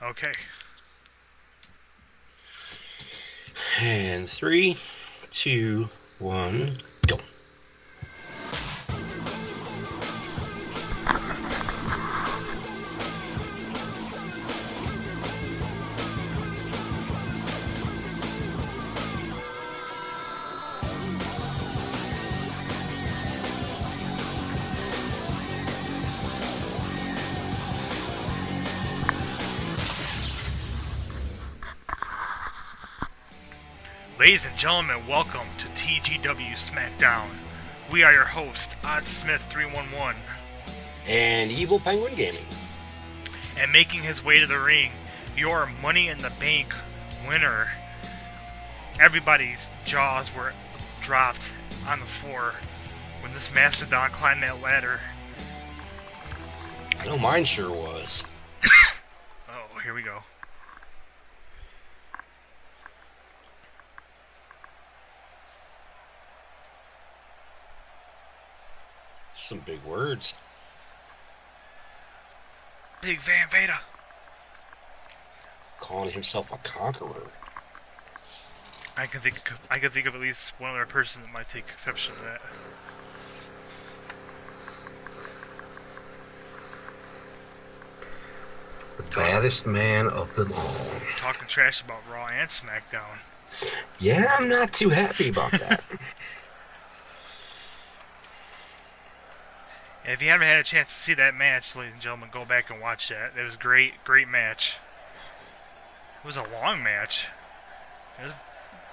Okay. And 3, 2, 1, go. Ladies and gentlemen, welcome to TGW Smackdown. We are your hosts, OddSmith311. And EvilPenguinGaming. And making his way to the ring, your Money in the Bank winner. Everybody's jaws were dropped on the floor when this mastodon climbed that ladder. I know mine sure was. Oh, here we go. Some big words. Big Van Vader. Calling himself a conqueror. I can think of at least one other person that might take exception to that. The baddest man of them all. Talking trash about Raw and SmackDown. Yeah, I'm not too happy about that. If you haven't had a chance to see that match, ladies and gentlemen, go back and watch that. It was great match. It was a long match.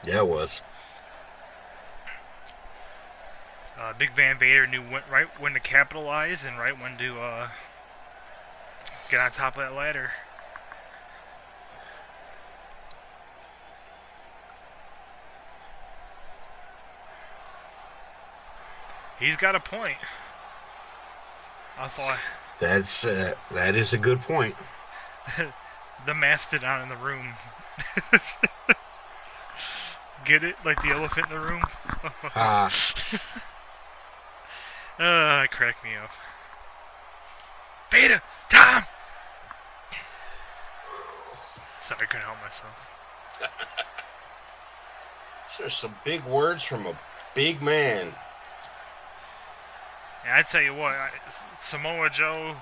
Yeah, it was. Big Van Vader knew right when to capitalize and right when to get on top of that ladder. He's got a point. I thought that is a good point. the mastodon in the room. Get it? Like the elephant in the room? It cracked me up. Beta! Tom! Sorry, I couldn't help myself. There's some big words from a big man. Yeah, I tell you what, Samoa Joe,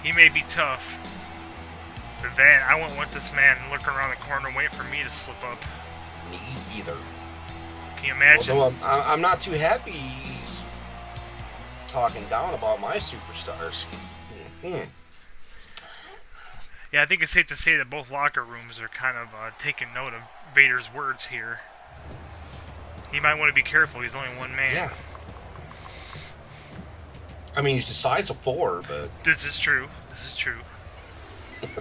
he may be tough, but then I wouldn't want this man looking around the corner waiting for me to slip up. Me either. Can you imagine? Although I'm not too happy he's talking down about my superstars. Yeah, I think it's safe to say that both locker rooms are kind of taking note of Vader's words here. He might want to be careful. He's only one man. Yeah. I mean, he's the size of 4, but... This is true. And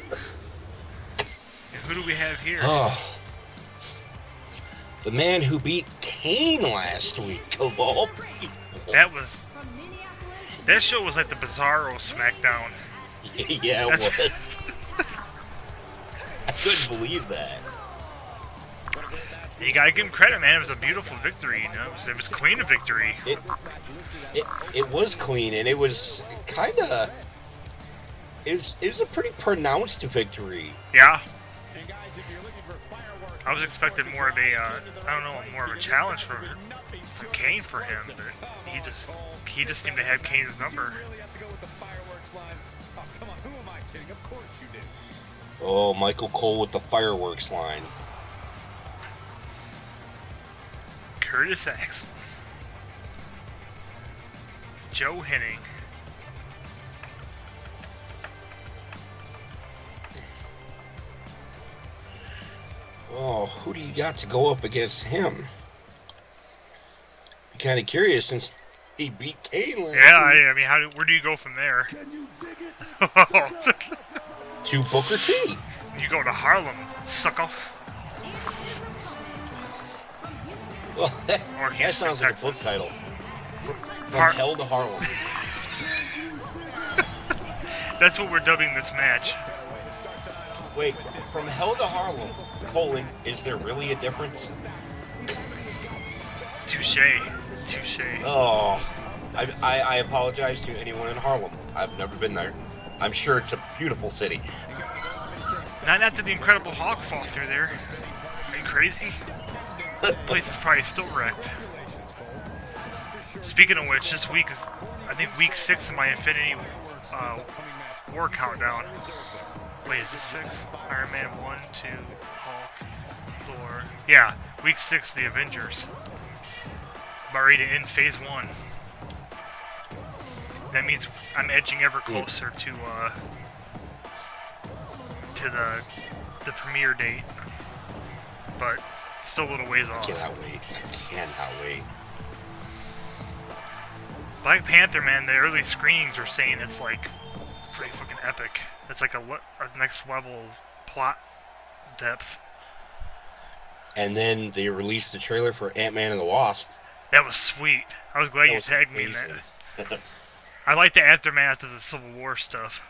who do we have here? Oh. The man who beat Kane last week, of all people. That show was like the Bizarro Smackdown. Yeah, it was. I couldn't believe that. You gotta give him credit, man. It was a beautiful victory, you know. It was clean a victory. It was clean, and it was kind of... It was a pretty pronounced victory. Yeah. I was expecting more of a, more of a challenge for Kane for him, but he just seemed to have Kane's number. Oh, Michael Cole with the fireworks line. Curtis Axel. Joe Henning. Oh, who do you got to go up against him? Be kind of curious since he beat Kane last week. I mean, where do you go from there? Can you dig it? To Booker T. You go to Harlem, sucker. Well, that Houston, sounds like a book Texas. title. From Hell to Harlem. That's what we're dubbing this match. Wait, from Hell to Harlem, is there really a difference? Touche. Oh, I apologize to anyone in Harlem. I've never been there. I'm sure it's a beautiful city. Not after the Incredible Hulk fall through there. Are you crazy? The place is probably still wrecked. Speaking of which, this week is, I think, week 6 of my Infinity War countdown. Wait, is this 6? Iron Man 1, 2, Hulk, Thor. Yeah, week 6, the Avengers. I'm already in phase 1. That means I'm edging ever closer to the premiere date. But still a little ways off. I cannot wait. Black Panther, man, the early screenings are saying it's like pretty fucking epic. It's like a next level of plot depth. And then they released the trailer for Ant-Man and the Wasp. That was sweet. I was glad you tagged me in that. I like the aftermath of the Civil War stuff.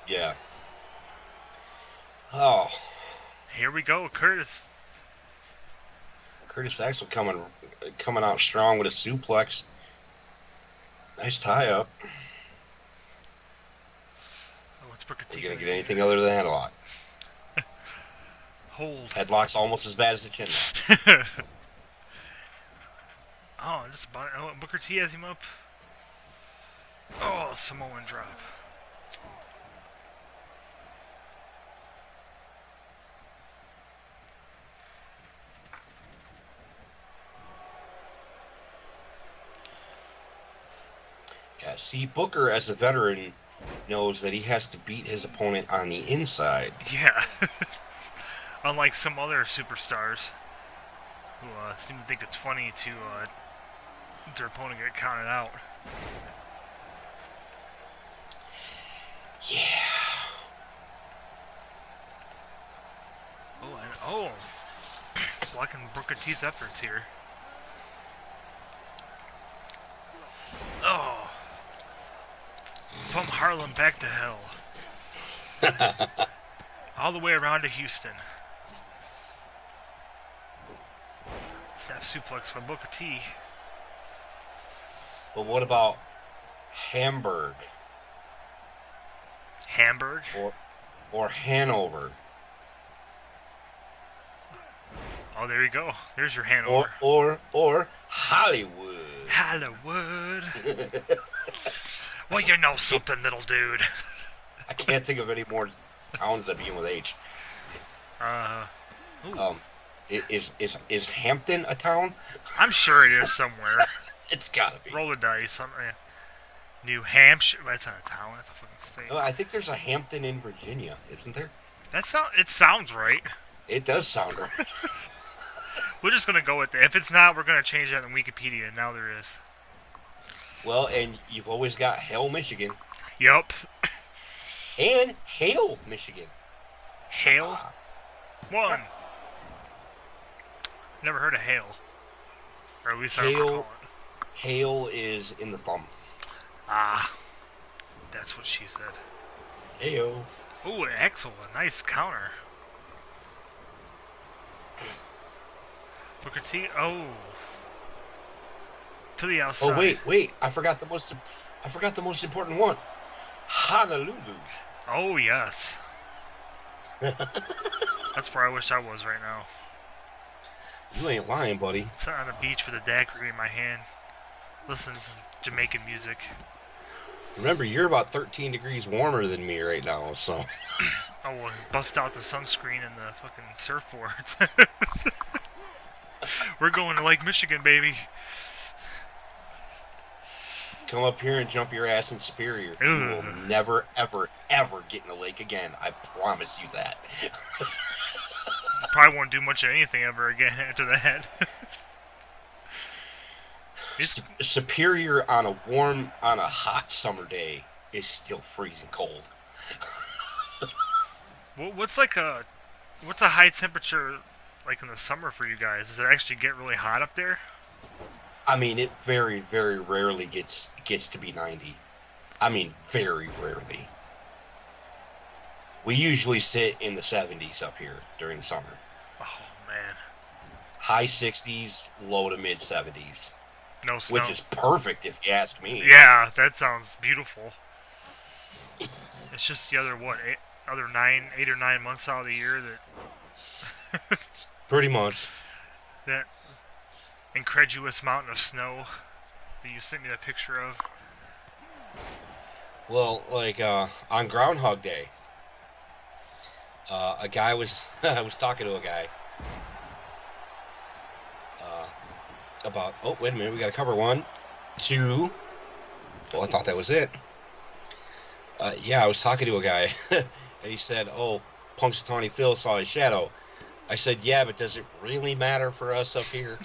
Yeah. Oh. Here we go, Curtis. Curtis Axel coming out strong with a suplex. Nice tie-up. What's Booker T? We're gonna get anything other than a headlock. Hold. Headlock's almost as bad as the chin lock. Oh, Booker T has him up. Oh, Samoan drop. Yeah, see, Booker, as a veteran, knows that he has to beat his opponent on the inside. Yeah. Unlike some other superstars who seem to think it's funny to their opponent get counted out. Yeah. Blocking Booker T's efforts here. Oh. From Harlem back to hell. All the way around to Houston. Snap suplex by Booker T. But what about Hamburg? Hamburg? Or Hanover? Oh, there you go. There's your Hanover. Or Hollywood. Hollywood. Well, you know something, little dude. I can't think of any more towns that begin with H. Is Hampton a town? I'm sure it is somewhere. It's gotta be. Roll the dice. Something. New Hampshire. That's not a town. That's a fucking state. Oh, I think there's a Hampton in Virginia, isn't there? It sounds right. It does sound right. We're just gonna go with it. If it's not, we're gonna change that in Wikipedia. Now there is. Well, and you've always got Hale, Michigan. Yup. And Hale, Michigan. Hale? One. Never heard of Hale. Or at least I don't recall it. Hale is in the thumb. Ah. That's what she said. Heyo. Ooh, Axel. A nice counter. Booker T. Oh. To the outside. Oh, wait. I forgot the most important one. Honolulu. Oh, yes. That's where I wish I was right now. You ain't lying, buddy. Sitting on a beach with a daiquiri in my hand. Listening to some Jamaican music. Remember, you're about 13 degrees warmer than me right now, so... Oh, well, bust out the sunscreen and the fucking surfboards. We're going to Lake Michigan, baby. Come up here and jump your ass in Superior. You will never, ever, ever get in the lake again. I promise you that. Probably won't do much of anything ever again after that. Superior on a hot summer day is still freezing cold. What's a high temperature like in the summer for you guys? Does it actually get really hot up there? I mean, it very, very rarely gets to be 90. I mean, very rarely. We usually sit in the 70s up here during the summer. Oh, man. High 60s, low to mid 70s. No snow. Which is perfect if you ask me. Yeah, that sounds beautiful. It's just the other, what, eight or 9 months out of the year that Pretty much. that incredulous mountain of snow that you sent me that picture of. Well, like on Groundhog Day, a guy was I was talking to a guy about. Oh, wait a minute, we got to cover 1, 2. Well, I thought that was it. Yeah, I was talking to a guy, and he said, "Oh, Punxsutawney Phil saw his shadow." I said, "Yeah, but does it really matter for us up here?"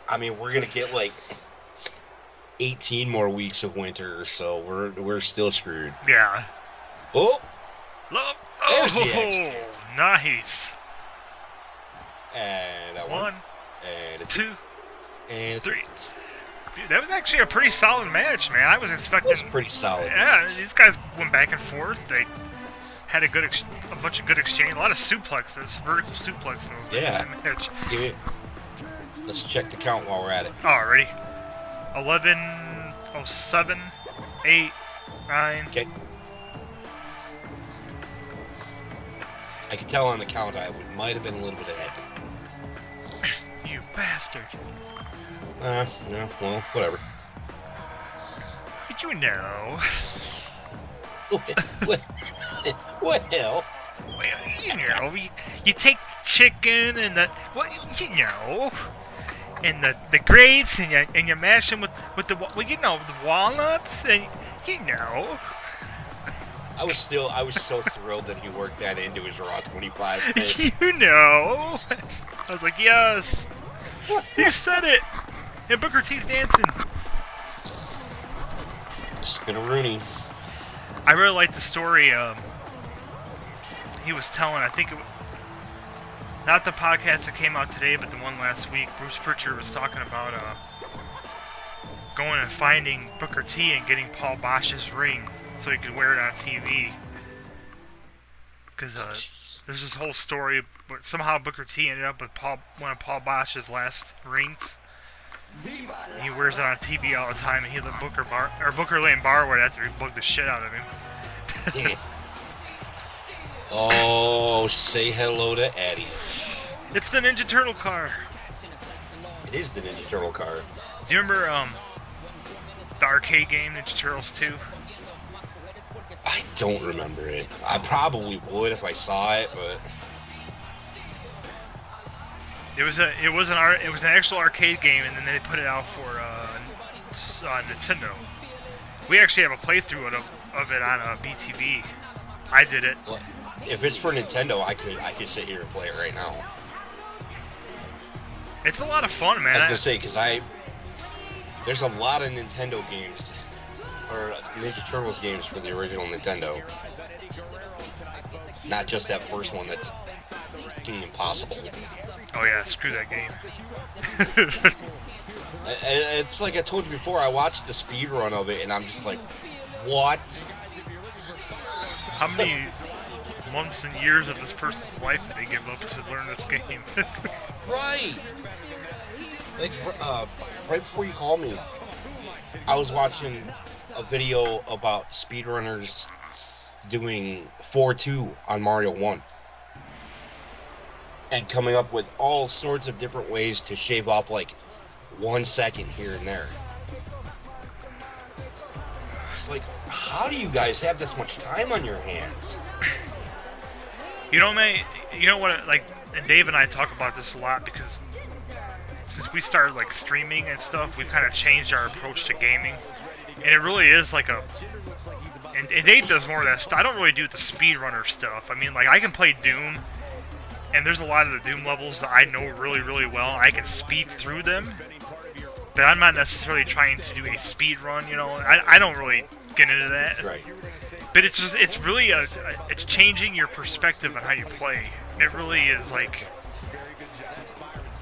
I mean, we're gonna get like 18 more weeks of winter, so we're still screwed. Yeah. Oh, Love. There's the Oh, X. nice. and a 1, and a 2, and 3. Dude, that was actually a pretty solid match, man. I was expecting. That's pretty solid. Yeah, these guys went back and forth. They had a bunch of good exchange, a lot of suplexes, vertical suplexes. Yeah. In that match. Give it. Let's check the count while we're at it. Alrighty. 11, 07, 8, 9. Okay. I can tell on the count might have been a little bit ahead. You bastard. Yeah, well, whatever. Did you know? Well, Well, you know, you take the chicken and you know, and the grapes and you mash them with the the walnuts and you know. I was so thrilled that he worked that into his Raw 25 thing. You know. I was like, yes. You said it. And Booker T's dancing. Spin-a-rooney. I really liked the story he was telling. I think it was not the podcast that came out today, but the one last week. Bruce Pritchard was talking about going and finding Booker T and getting Paul Bosch's ring so he could wear it on TV. Because there's this whole story, but somehow Booker T ended up with one of Paul Bosch's last rings. He wears it on TV all the time, and he let Booker Lane borrow it after he bugged the shit out of him. Oh, say hello to Eddie. It's the Ninja Turtle car. It is the Ninja Turtle car. Do you remember the arcade game Ninja Turtles 2? I don't remember it. I probably would if I saw it, but it was an actual arcade game, and then they put it out for Nintendo. We actually have a playthrough of it on BTV. I did it. well, if it's for Nintendo, I could sit here and play it right now. It's a lot of fun, man. I was gonna say because there's a lot of Nintendo games or Ninja Turtles games for the original Nintendo. Not just that first one that's fucking impossible. Oh yeah, screw that game. It's like I told you before, I watched the speed run of it and I'm just like, what? How many months and years of this person's life did they give up to learn this game? Right. Like right before you called me, I was watching a video about speedrunners doing 4-2 on Mario 1 and coming up with all sorts of different ways to shave off like 1 second here and there. It's like, how do you guys have this much time on your hands? You know, man, you know what, like, and Dave and I talk about this a lot because since we started, like, streaming and stuff, we've kind of changed our approach to gaming. And it really is like and Dave does more of that stuff. I don't really do the speedrunner stuff. I mean, like, I can play Doom, and there's a lot of the Doom levels that I know really, really well. I can speed through them, but I'm not necessarily trying to do a speed run, you know. I don't really get into that. Right. But it's really it's changing your perspective on how you play. It really is like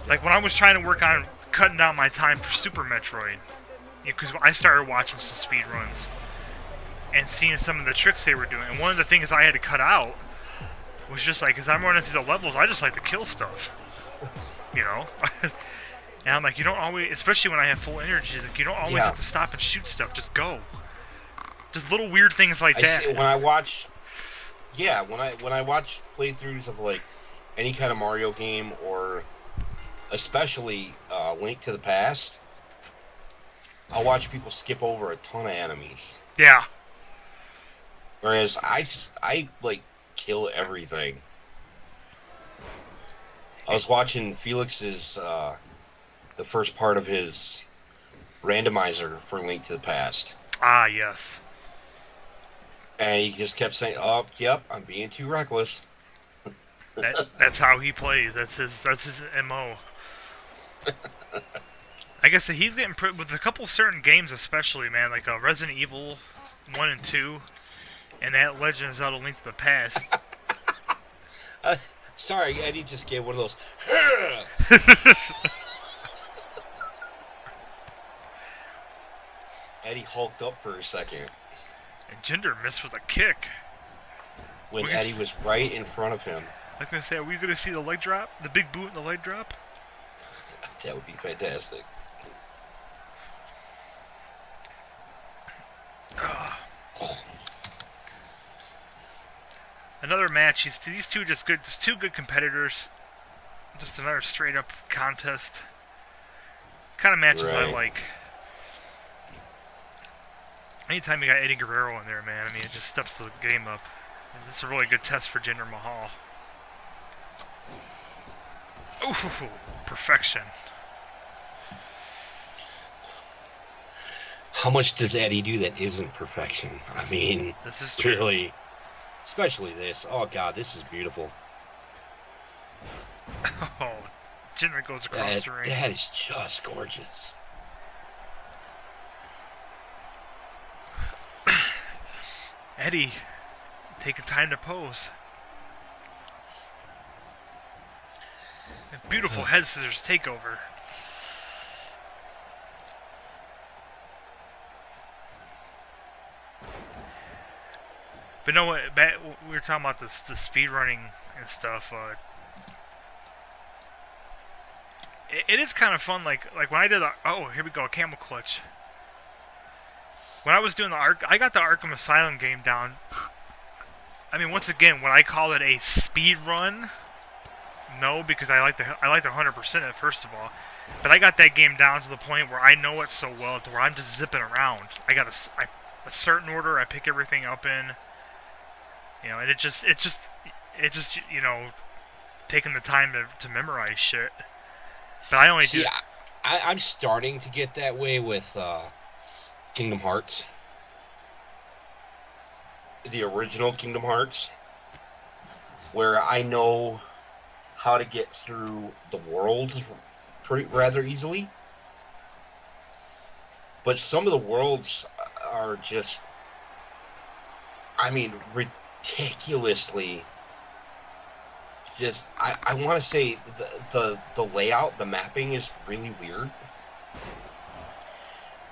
when I was trying to work on cutting down my time for Super Metroid, because I started watching some speed runs and seeing some of the tricks they were doing. And one of the things I had to cut out was just like, as I'm running through the levels, I just like to kill stuff, you know. And I'm like, you don't always, especially when I have full energy, like you don't always have to stop and shoot stuff. Just go. Just little weird things like that. When I watch playthroughs of like any kind of Mario game, or especially Link to the Past, I'll watch people skip over a ton of enemies. Yeah. Whereas I like kill everything. I was watching Felix's the first part of his randomizer for Link to the Past. Ah, yes. And he just kept saying, "Oh, yep, I'm being too reckless." That's how he plays. That's his MO. I guess that he's getting with a couple certain games, especially, man, like Resident Evil 1 and 2, and that Legend of Zelda: Link to the Past. Sorry, Eddie just gave one of those. Eddie hulked up for a second. And Jinder missed with a kick. When Eddie was right in front of him. I was going to say, are we going to see the leg drop? The big boot and the leg drop? That would be fantastic. Another match. These two just two good competitors. Just another straight up contest. Kind of matches I like. Anytime you got Eddie Guerrero in there, man, I mean, it just steps the game up. And this is a really good test for Jinder Mahal. Ooh, perfection. How much does Eddie do that isn't perfection? I mean, this is true. Really, especially this. Oh God, this is beautiful. Oh, Jinder goes across the ring. That is just gorgeous. Eddie, taking time to pose. A beautiful head scissors takeover. But no, we were talking about the speed running and stuff. It is kind of fun. Like when I did here we go, a camel clutch. When I was doing I got the Arkham Asylum game down. I mean, once again, would I call it a speed run? No, because I like to 100% it, first of all. But I got that game down to the point where I know it so well to where I'm just zipping around. I got a certain order I pick everything up in. You know, and it just you know, taking the time to memorize shit. But I only do. I'm starting to get that way with Kingdom Hearts. The original Kingdom Hearts, where I know how to get through the worlds rather easily. But some of the worlds are just, I mean, ridiculously just, I want to say the layout, the mapping is really weird.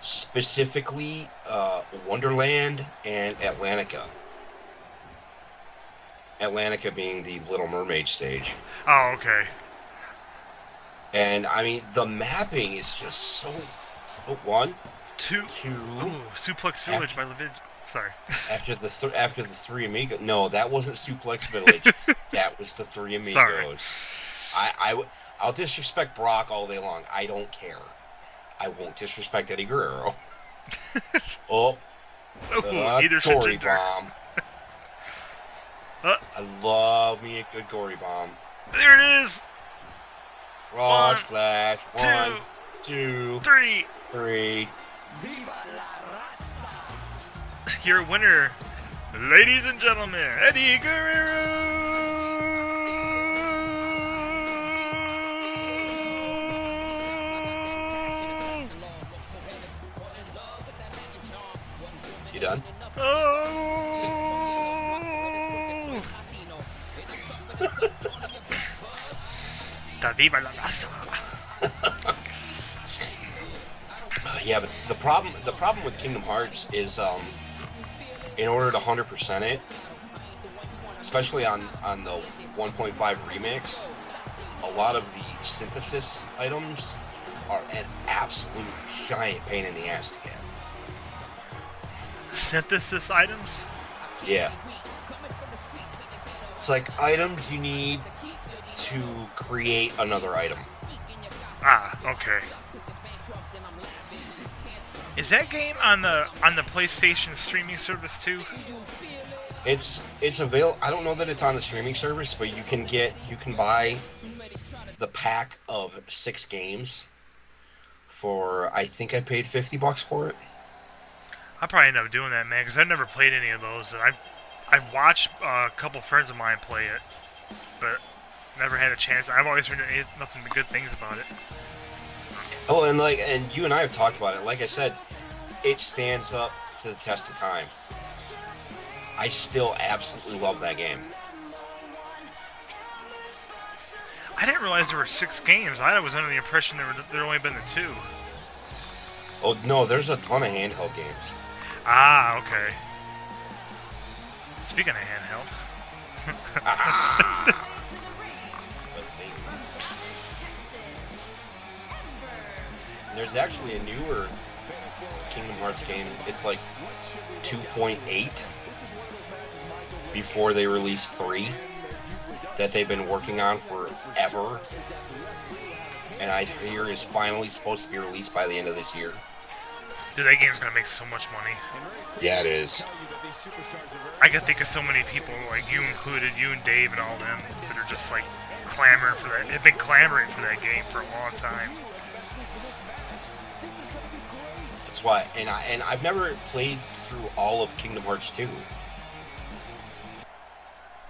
Specifically, Wonderland and Atlantica. Atlantica being the Little Mermaid stage. Oh, okay. And, I mean, the mapping is just so... One, two... Ooh, Suplex Village by Levid... Sorry. After the Three Amigos... No, that wasn't Suplex Village. That was the Three Amigos. Sorry. I'll disrespect Brock all day long. I don't care. I won't disrespect Eddie Guerrero. Either should gory bomb. I love me a good gory bomb. There it is. Frog splash. One, two, three. Your winner, ladies and gentlemen, Eddie Guerrero. You done? Oh. Da viva la raza. Yeah, but the problem with Kingdom Hearts is, in order to 100% it, especially on the 1.5 remix, a lot of the synthesis items are an absolute giant pain in the ass to get. synthesis items? Yeah. It's like items you need to create another item. Ah, okay. Is that game on the PlayStation streaming service too? It's available. I don't know that it's on the streaming service, but you can buy the pack of 6 games for, I think I paid $50 for it. I'll probably end up doing that, man, because I've never played any of those. And I've watched a couple friends of mine play it, but never had a chance. I've always heard nothing but good things about it. Oh, and you and I have talked about it. Like I said, it stands up to the test of time. I still absolutely love that game. I didn't realize there were 6 games. I was under the impression there only been the 2. Oh no, there's a ton of handheld games. Ah, okay. Speaking of handheld. There's actually a newer Kingdom Hearts game. It's like 2.8 before they release 3 that they've been working on forever. And I hear is finally supposed to be released by the end of this year. Dude, that game's gonna make so much money. Yeah, it is. I can think of so many people, like you included, you and Dave and all them, that are just like clamoring for that. They've been clamoring for that game for a long time. That's why, and I've never played through all of Kingdom Hearts 2.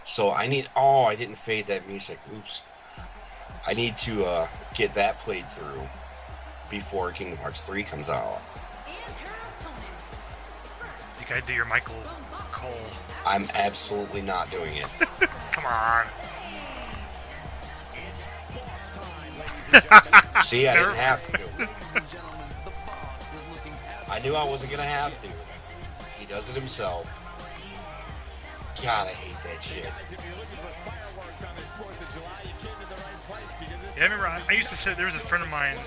So I didn't fade that music. Oops. I need to get that played through before Kingdom Hearts 3 comes out. You gotta do your Michael Cole. I'm absolutely not doing it. Come on. See, I didn't have to do it. I knew I wasn't gonna have to. He does it himself. God, I hate that shit. Yeah, I remember I used to sit, there was a friend of mine,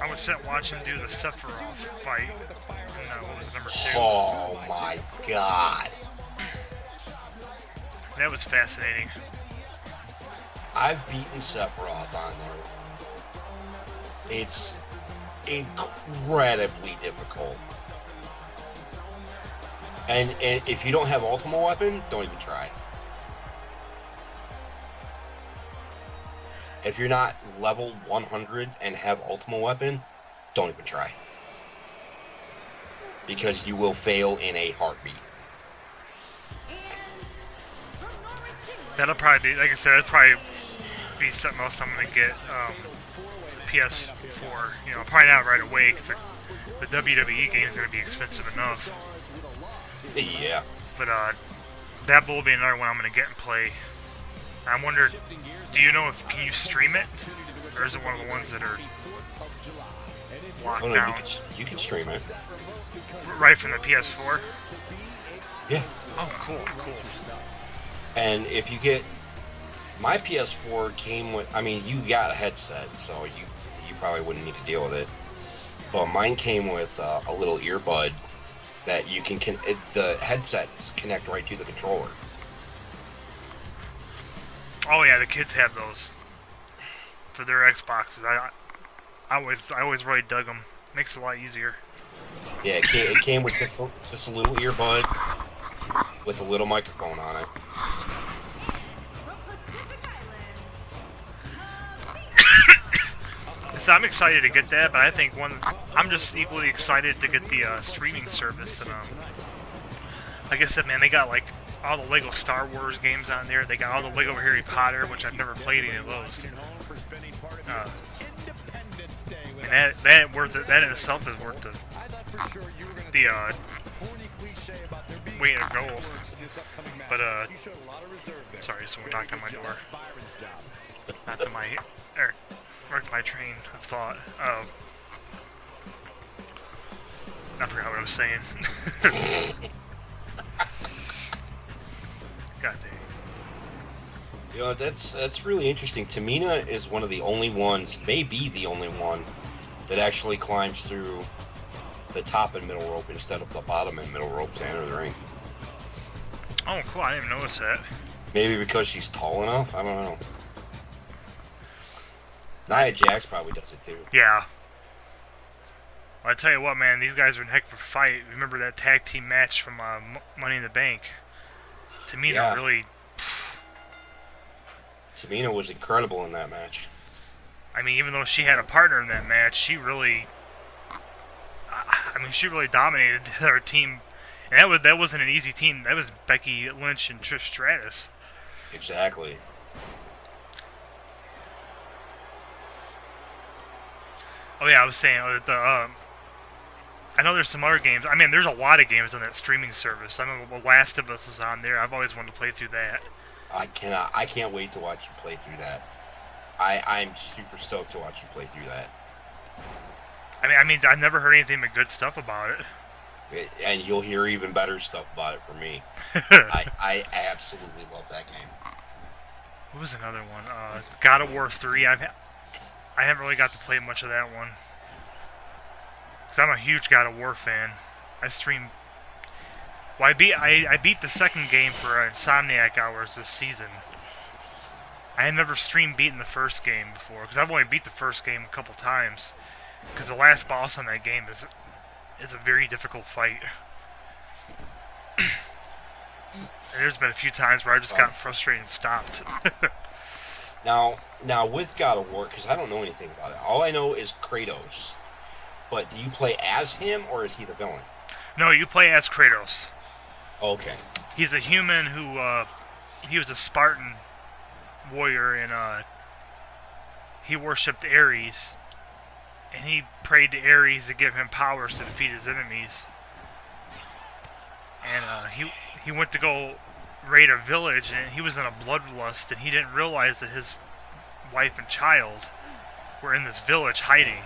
I would sit and watch him do the Sephiroth fight. And what was it, number 2? Oh my god. That was fascinating. I've beaten Sephiroth on there. It's incredibly difficult. And if you don't have Ultima Weapon, don't even try. If you're not level 100 and have Ultima Weapon, don't even try. Because you will fail in a heartbeat. That'll probably be, like I said, it'll probably be something else I'm going to get PS4. You know, probably not right away, because the WWE game is going to be expensive enough. Yeah. But that will be another one I'm going to get and play. I wonder, do you know can you stream it? Or is it one of the ones that are locked down? You can stream it. Right from the PS4? Yeah. Oh, cool. And if you get... My PS4 came with... I mean, you got a headset, so you probably wouldn't need to deal with it. But mine came with a little earbud that you can... the headsets connect right to the controller. Oh yeah, the kids have those for their Xboxes. I always really dug them. Makes it a lot easier. Yeah, it came with just a little earbud with a little microphone on it. So I'm excited to get that, but I think I'm just equally excited to get the streaming service. And like I said, man, they got like all the Lego Star Wars games on there. They got all the Lego Harry Potter, which I've never played any of those. And that worth it. That in itself is worth the weight of gold. But sorry, someone knocked on my door. Not to my my train of thought. I forgot what I was saying. God dang. You know, that's really interesting. Tamina is one of the only ones, maybe the only one, that actually climbs through the top and middle rope instead of the bottom and middle rope to enter the ring. Oh, cool. I didn't even notice that. Maybe because she's tall enough? I don't know. Nia Jax probably does it too. Yeah. Well, I tell you what, man, these guys are in heck of a fight. Remember that tag team match from Money in the Bank? Tamina really... Tamina was incredible in that match. I mean, even though she had a partner in that match, she really... I mean, she really dominated her team. And that wasn't an easy team. That was Becky Lynch and Trish Stratus. Exactly. Oh yeah, I was saying I know there's some other games. I mean, there's a lot of games on that streaming service. I know The Last of Us is on there. I've always wanted to play through that. I can't wait to watch you play through that. I'm super stoked to watch you play through that. I mean, I've never heard anything but good stuff about it. And you'll hear even better stuff about it from me. I absolutely love that game. What was another one? God of War 3. I haven't really got to play much of that one. Because I'm a huge God of War fan. I stream... Well, I beat the second game for Insomniac hours this season. I had never streamed beating the first game before. Because I've only beat the first game a couple times. Because the last boss on that game is a very difficult fight. And there's been a few times where I just got frustrated and stopped. Now with God of War, because I don't know anything about it, all I know is Kratos. But do you play as him, or is he the villain? No, you play as Kratos. Okay. He's a human who, he was a Spartan warrior, and he worshipped Ares. And he prayed to Ares to give him powers to defeat his enemies. And he went to go raid a village, and he was in a bloodlust, and he didn't realize that his wife and child were in this village hiding.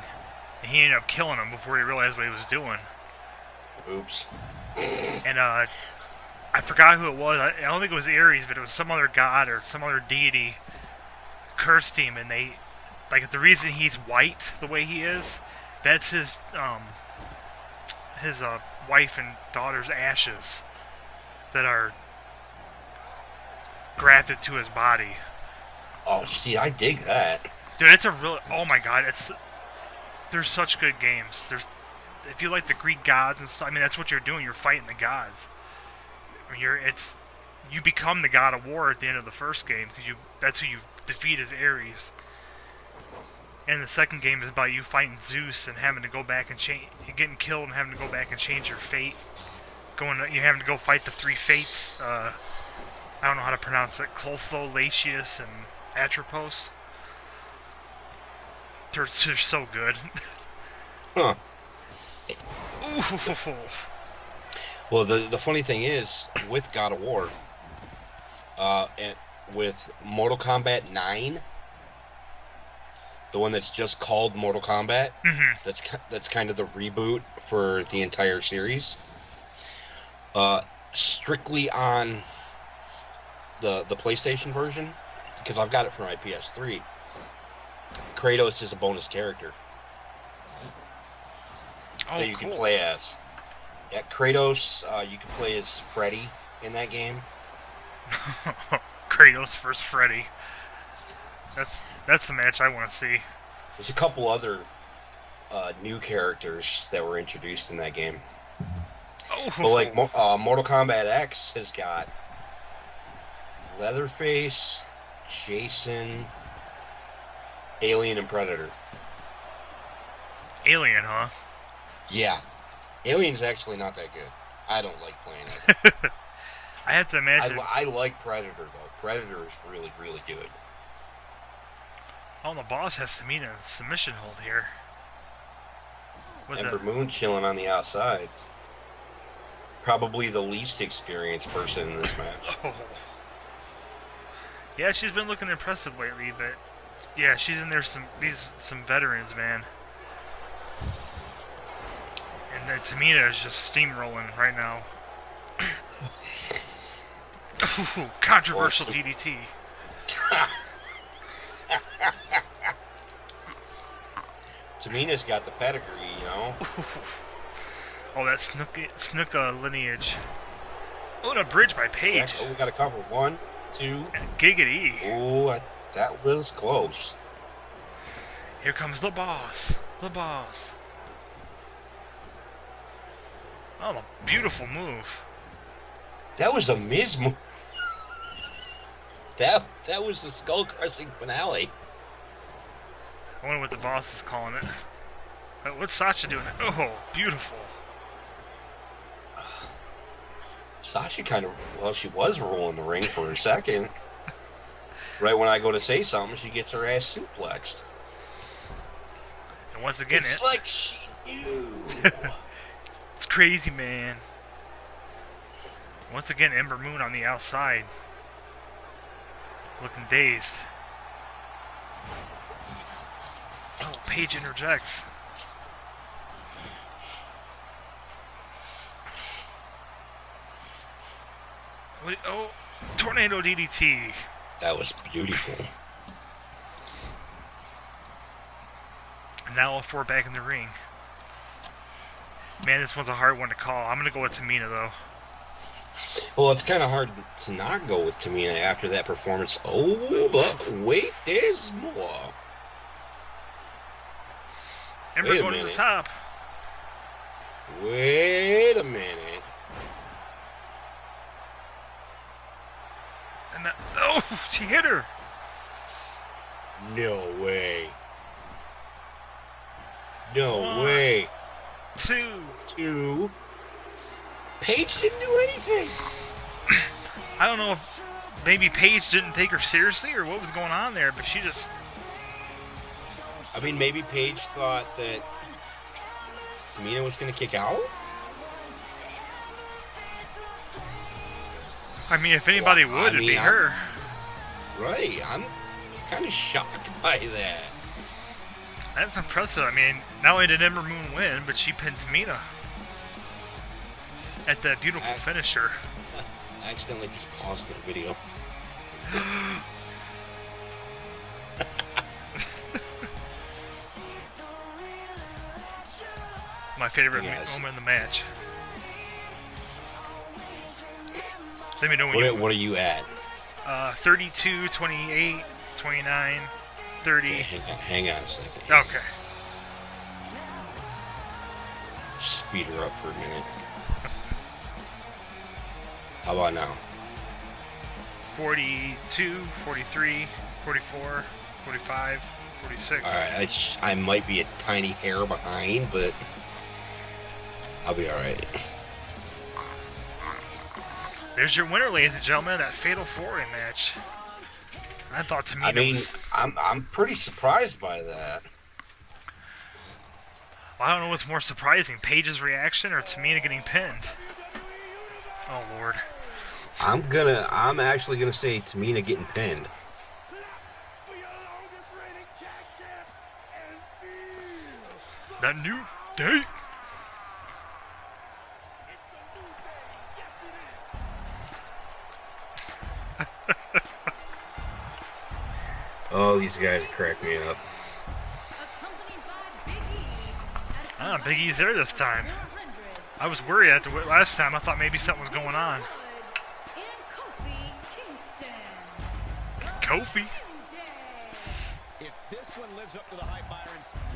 And he ended up killing them before he realized what he was doing. Oops. And I forgot who it was. I don't think it was Ares, but it was some other god or some other deity cursed him, and they... Like, the reason he's white the way he is, that's his wife and daughter's ashes that are grafted to his body. Oh, see, I dig that. Dude, it's a real... Oh, my God. There's such good games. If you like the Greek gods and stuff, I mean, that's what you're doing. You're fighting the gods. I mean, you become the god of war at the end of the first game, because that's who you defeat as Ares. And the second game is about you fighting Zeus and having to go back and change, getting killed and having to go back and change your fate. You're having to go fight the three fates. I don't know how to pronounce it. Clotho, Latius, and Atropos. They're so good. Huh. Ooh. Well, the funny thing is, with God of War, and with Mortal Kombat 9, the one that's just called Mortal Kombat, that's kind of the reboot for the entire series. Strictly on the PlayStation version, because I've got it for my PS3, Kratos is a bonus character that you can play as. Yeah, Kratos, you can play as Freddy in that game. Kratos versus Freddy. That's the match I want to see. There's a couple other new characters that were introduced in that game. But like Mortal Kombat X has got Leatherface, Jason, Alien, and Predator. Alien, huh? Yeah. Alien's actually not that good. I don't like playing it. I have to imagine... I like Predator, though. Predator is really, really good. Oh, the boss has Tamina in submission hold here. Ember Moon chilling on the outside. Probably the least experienced person in this match. Oh. Yeah, she's been looking impressive lately, but... Yeah, she's in there some veterans, man. And then Tamina is just steamrolling right now. Ooh, controversial DDT. Tamina's got the pedigree, you know. Oh, that Snuka lineage. Oh, and a bridge by Paige. Oh, we got to cover 1, 2. And Giggity. Oh, that was close. Here comes the boss. The boss. Oh, a beautiful move. That was a Miz move. That was the skull-crushing finale. I wonder what the boss is calling it. What's Sasha doing? Oh, beautiful. Sasha kind of, well, she was rolling the ring for a second. Right when I go to say something, she gets her ass suplexed. And once again, it's like she knew. It's crazy, man. Once again, Ember Moon on the outside. Looking dazed. Oh, Paige interjects. What, oh, Tornado DDT. That was beautiful. And now all four back in the ring. Man, this one's a hard one to call. I'm going to go with Tamina, though. Well, it's kind of hard to not go with Tamina after that performance. Oh, but wait, there's more. Ember going to the top. Wait a minute. And that, oh, she hit her. No way. No way. Two. Paige didn't do anything. I don't know if maybe Paige didn't take her seriously or what was going on there, but she just... I mean, maybe Paige thought that Tamina was going to kick out? I mean, if anybody would, it'd be her. Right. I'm kind of shocked by that. That's impressive. I mean, not only did Ember Moon win, but she pinned Tamina at that beautiful finisher. I accidentally just paused the video. My favorite moment in the match. Let me know when what are you at? 32, 28, 29, 30. Okay, hang on a second. Okay. Speed her up for a minute. How about now? 42, 43, 44, 45, 46. Alright, I might be a tiny hair behind, but I'll be alright. There's your winner, ladies and gentlemen, that Fatal 4-Way match. I thought Tamina I mean, was... I'm pretty surprised by that. Well, I don't know what's more surprising, Paige's reaction or Tamina getting pinned. Oh, Lord. I'm actually gonna say Tamina getting pinned. That new date. Oh, these guys crack me up. Big E's there this time. I was worried after last time. I thought maybe something was going on. Kofi. If this one lives up to the hype, Byron,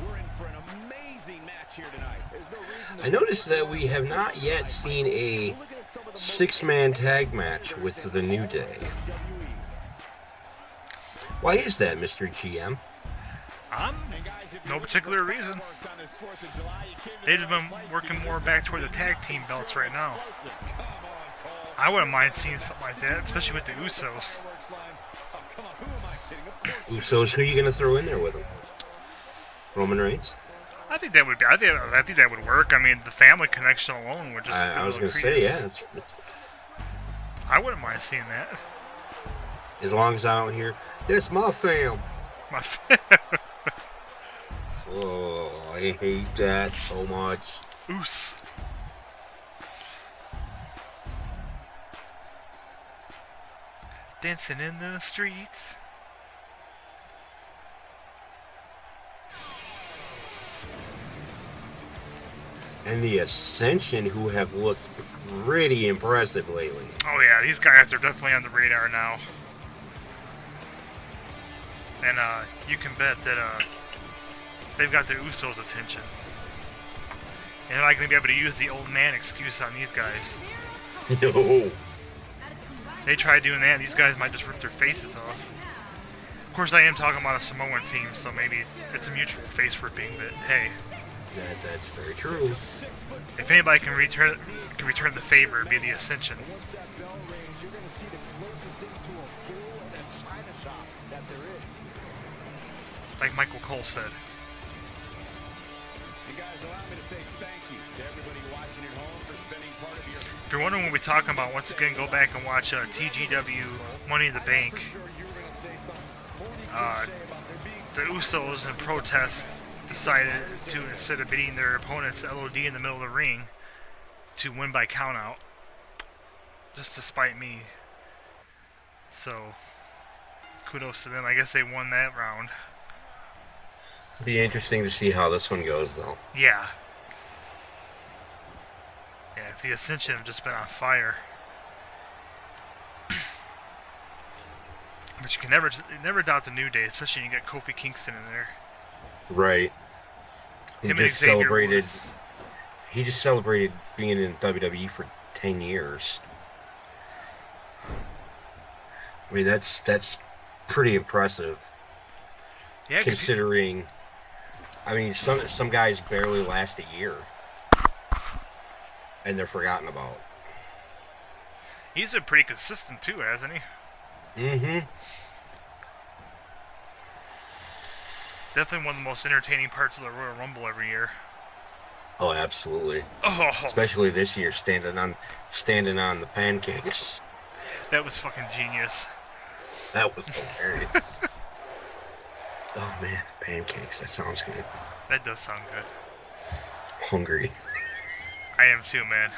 we're in for an amazing match here tonight. There's no reason I noticed that we have not yet seen a 6-man tag match with the New Day. Why is that, Mr. GM? No particular reason. They've been working more back toward the tag team belts right now. I wouldn't mind seeing something like that, especially with the Usos. Usos, who are you going to throw in there with them? Roman Reigns? I think that would be. I think that would work. I mean, the family connection alone would just. I was going to say, yeah. I wouldn't mind seeing that. As long as I don't hear, "That's my fam." My fam. Oh, I hate that so much. Oos. Dancing in the streets. And the Ascension, who have looked pretty impressive lately. Oh yeah, these guys are definitely on the radar now. And you can bet that they've got the Usos' attention. And they're not going to be able to use the old man excuse on these guys. No. They try doing that, these guys might just rip their faces off. Of course, I am talking about a Samoan team, so maybe it's a mutual face ripping, but hey. That's very true. If anybody can return the favor, it'd be the Ascension. Once that bell rings, you're going to see the closest thing to a full and a china shop that there is. Like Michael Cole said. You guys allow me to say thank you to everybody watching at home for spending part of your... If you're wondering what we're talking about, once again, go back and watch TGW Money in the Bank. The Usos, in protest, decided to, instead of beating their opponent's LOD in the middle of the ring, to win by countout. Just to spite me. So, kudos to them. I guess they won that round. Be interesting to see how this one goes, though. Yeah. Yeah, the Ascension have just been on fire. But you can never doubt the New Day, especially when you get Kofi Kingston in there. Right. He Him and just Xavier celebrated. Woods. He just celebrated being in WWE for 10 years. I mean, that's pretty impressive. Yeah, considering, I mean, some guys barely last a year, and they're forgotten about. He's been pretty consistent too, hasn't he? Mm-hmm. Definitely one of the most entertaining parts of the Royal Rumble every year. Oh, absolutely. Oh, especially this year, standing on the pancakes. That was fucking genius. That was hilarious. Oh man, pancakes. That sounds good. That does sound good. Hungry. I am too, man.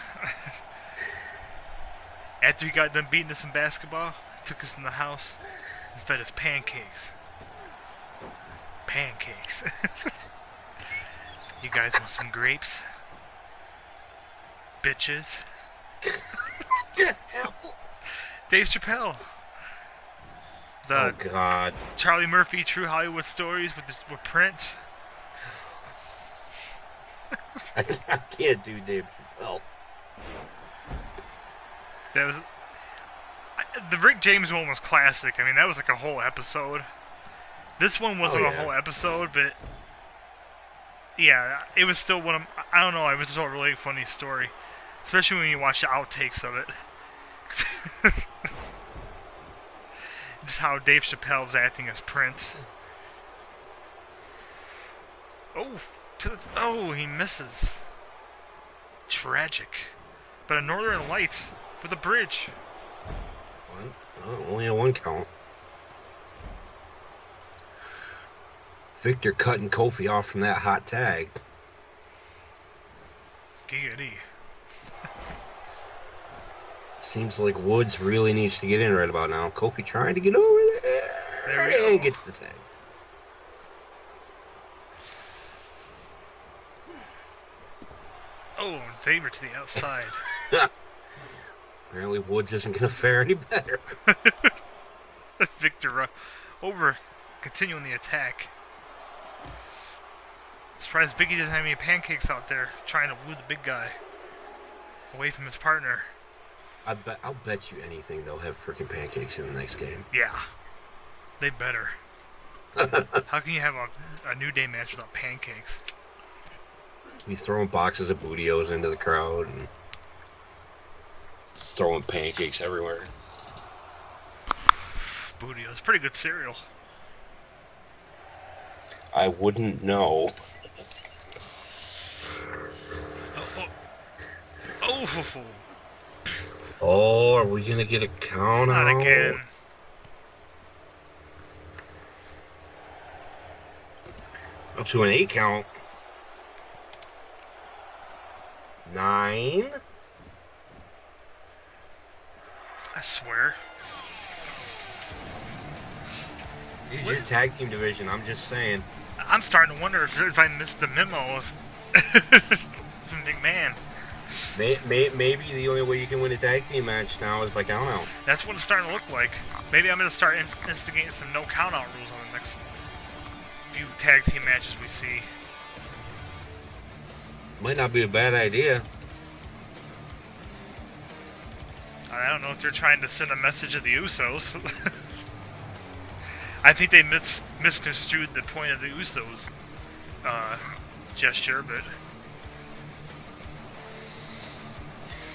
After he got done beating us in basketball, he took us in the house and fed us pancakes. Pancakes. You guys want some grapes? Bitches. Dave Chappelle. Oh God. Charlie Murphy True Hollywood Stories with Prince. I can't do Dave Chappelle. That was the Rick James one was classic. I mean, that was like a whole episode. This one wasn't a whole episode, but yeah, it was still one of, I don't know, it was still a really funny story, especially when you watch the outtakes of it. Just how Dave Chappelle was acting as Prince. Oh, he misses. Tragic. But a Northern Lights with a bridge. Only a one count. Victor cutting Kofi off from that hot tag. Giggity. Seems like Woods really needs to get in right about now. Kofi trying to get over there. There we go. And gets the tag. Oh, David to the outside. Apparently Woods isn't going to fare any better. Victor continuing the attack. Surprised Biggie doesn't have any pancakes out there trying to woo the big guy away from his partner. I'll bet you anything they'll have freaking pancakes in the next game. Yeah. They better. How can you have a New Day match without pancakes? He's throwing boxes of Bootios into the crowd and throwing pancakes everywhere. Bootios, pretty good cereal. I wouldn't know. Oh, are we gonna get a count out? Not again. Up to an 8 count. 9. I swear. Dude, your tag team division, I'm just saying. I'm starting to wonder if I missed the memo of if Maybe the only way you can win a tag team match now is by count out. That's what it's starting to look like. Maybe I'm going to start instigating some no count out rules on the next few tag team matches we see. Might not be a bad idea. I don't know if they're trying to send a message to the Usos. I think they misconstrued the point of the Usos gesture, but...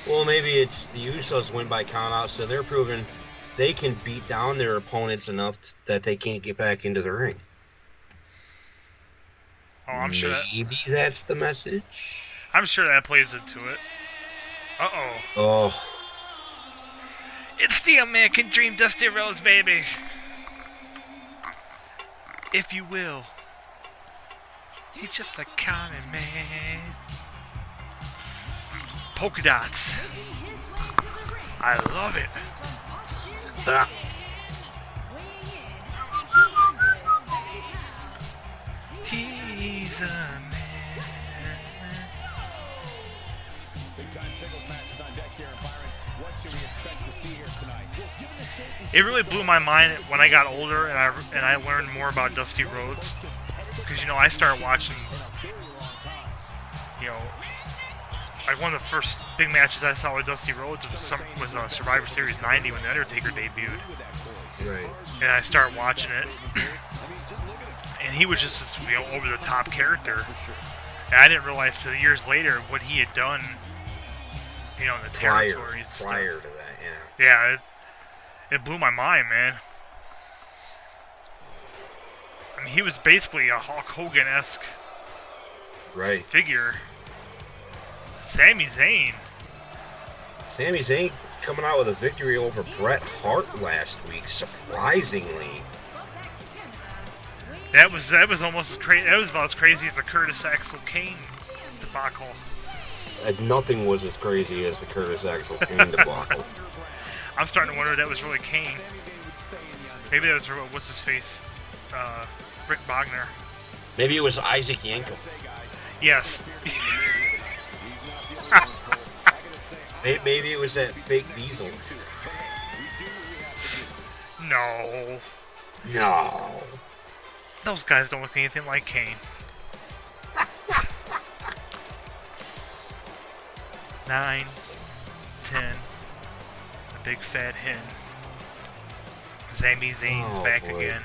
Well, maybe it's the Usos win by count out, so they're proving they can beat down their opponents enough that they can't get back into the ring. Oh, I'm sure Maybe that's the message. I'm sure that plays into it. Uh-oh. Oh. It's the American Dream, Dusty Rhodes, baby. If you will. He's just a common man. Polka dots. I love it. Ah. He's a man. Big time singles matches on deck here, Byron. What should we expect to see here tonight? It really blew my mind when I got older and I learned more about Dusty Rhodes, because you know I started watching, you know, like one of the first big matches I saw with Dusty Rhodes was Survivor Series 90 when The Undertaker debuted. Right. And I started watching it, and he was just this, you know, over the top character. And I didn't realize till years later what he had done, you know, in the territories. Prior to that, yeah. Yeah, it blew my mind, man. I mean, he was basically a Hulk Hogan-esque figure. Sami Zayn. Sami Zayn coming out with a victory over Bret Hart last week, surprisingly. That was almost as crazy. That was about as crazy as the Curtis Axel Kane debacle. Nothing was as crazy as the Curtis Axel Kane debacle. I'm starting to wonder if that was really Kane. Maybe that was what's his face, Rick Bogner. Maybe it was Isaac Yankem. Yes. Maybe it was that fake Diesel. No. No. Those guys don't look anything like Kane. 9, 10, a big fat hen. Sami Zayn's back again.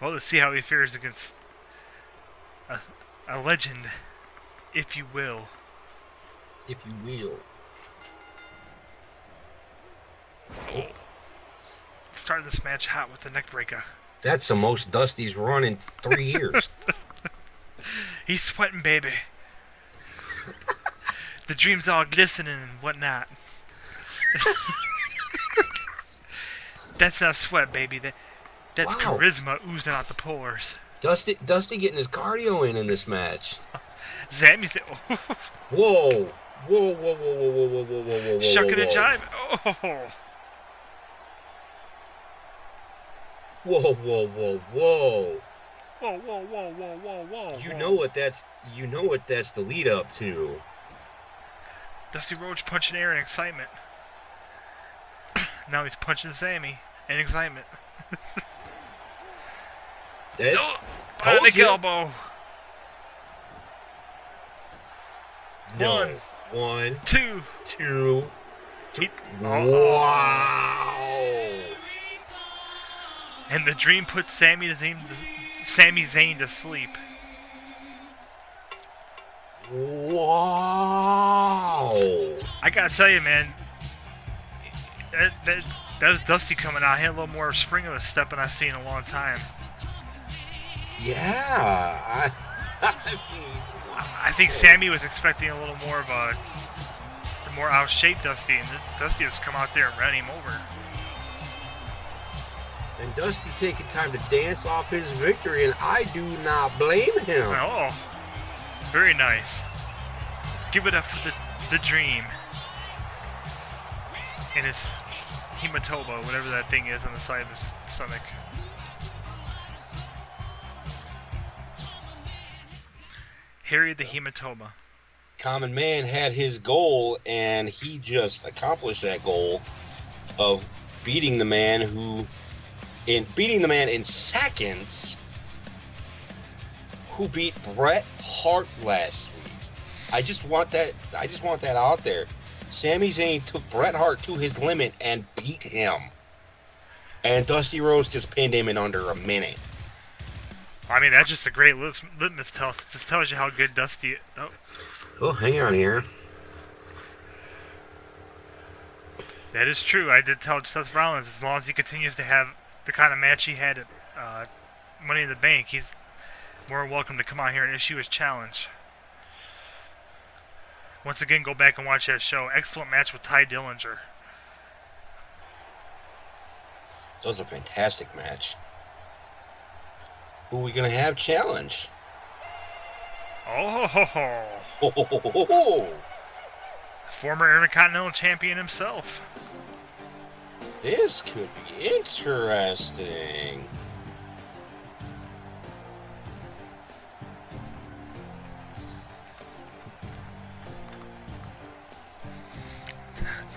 Well, let's see how he fares against a legend, if you will. If you will. Oh. Start this match hot with the neck breaker. That's the most Dusty's run in 3 years. He's sweating, baby. The dream's all glistening and whatnot. That's not sweat, baby. That's charisma oozing out the pores. Dusty getting his cardio in this match. Sami's... Whoa. Whoa. Shucking and jive. Oh. Whoa. Whoa. You know what that's the lead up to. Dusty Rhodes punching air in excitement. Now he's punching Sami in excitement. Bionic elbow. No. One. Two. Wow. And the dream puts Sami Zayn to sleep. Wow. I gotta tell you, man, that was Dusty coming out. He had a little more spring of a step than I've seen in a long time. Yeah. I think Sami was expecting a little more of a more out of shape Dusty, and Dusty has come out there and ran him over. And Dusty taking time to dance off his victory, and I do not blame him. Oh, very nice. Give it up for the dream. And his hematoma, whatever that thing is on the side of his stomach. Harry the hematoma. Common Man had his goal, and he just accomplished that goal of beating the man in seconds, who beat Bret Hart last week. I just want that out there. Sami Zayn took Bret Hart to his limit and beat him. And Dusty Rhodes just pinned him in under a minute. I mean, that's just a great litmus test. It just tells you how good Dusty... Oh, hang on here. That is true. I did tell Seth Rollins, as long as he continues to have the kind of match he had at Money in the Bank, he's more welcome to come out here and issue his challenge. Once again, go back and watch that show. Excellent match with Ty Dillinger. That was a fantastic match. Who are we going to have challenge? Oh ho ho Ho, ho, ho, ho, ho. Former Intercontinental Champion himself. This could be interesting.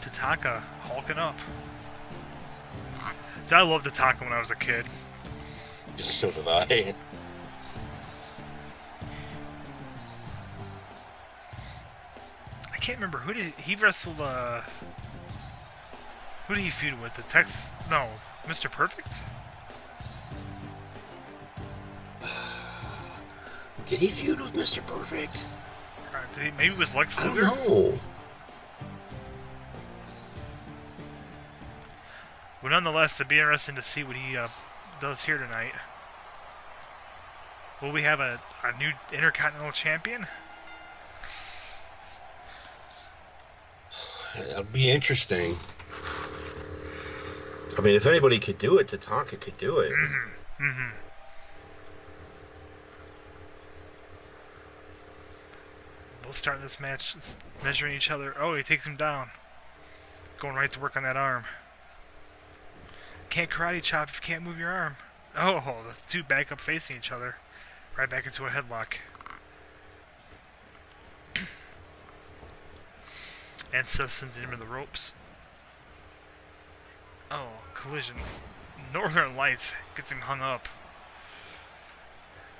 Tatanka hulking up. I loved Tatanka when I was a kid. So did I. I can't remember who did he wrestled. Who did he feud with? The Tex? No, Mr. Perfect. Did he feud with Mr. Perfect? Did he, maybe it was Lex I don't Luger. know. But nonetheless, it'd be interesting to see what he does here tonight. Will we have a new Intercontinental Champion? That'll be interesting. I mean, if anybody could do it, Tatanka could do it. Mm-hmm. Mm-hmm. Both starting this match, measuring each other. Oh, he takes him down. Going right to work on that arm. Can't karate chop if you can't move your arm. Oh, the two back up facing each other. Right back into a headlock. And Seth sends him to the ropes. Oh, collision. Northern Lights gets him hung up.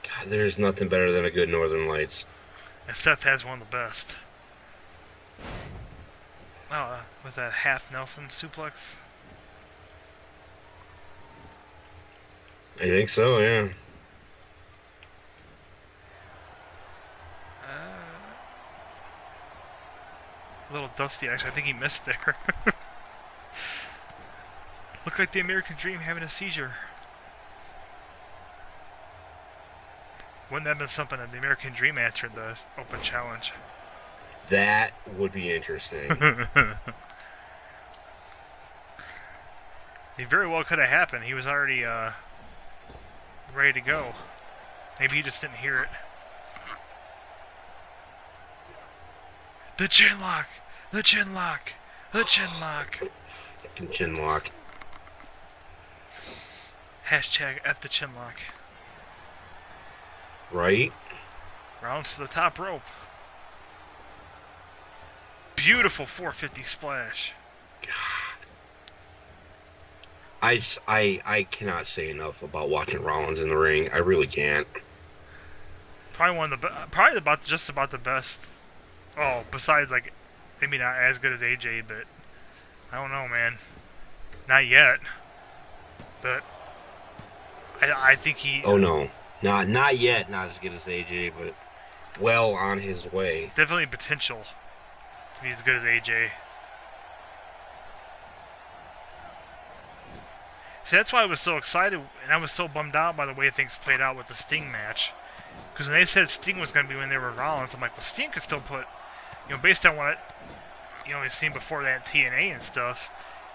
God, there's nothing better than a good Northern Lights. And Seth has one of the best. Oh, was that half Nelson suplex? I think so, yeah. A little dusty, actually. I think he missed there. Looked like the American Dream having a seizure. Wouldn't that have been something if the American Dream answered the open challenge? That would be interesting. It very well could have happened. He was already ready to go. Maybe he just didn't hear it. The chin lock! The chin lock! The chin lock! Fucking chin lock. Hashtag F the chin lock. Right? Rounds to the top rope. Beautiful 450 splash. I cannot say enough about watching Rollins in the ring. I really can't. Probably one of the probably just about the best. Oh, besides like maybe not as good as AJ, but I don't know, man. Not yet. But I think he. Oh no, not yet. Not as good as AJ, but well on his way. Definitely potential to be as good as AJ. See, that's why I was so excited, and I was so bummed out by the way things played out with the Sting match. Because when they said Sting was going to be when they were Rollins, I'm like, well, Sting could still put, based on what we've seen before that in TNA and stuff,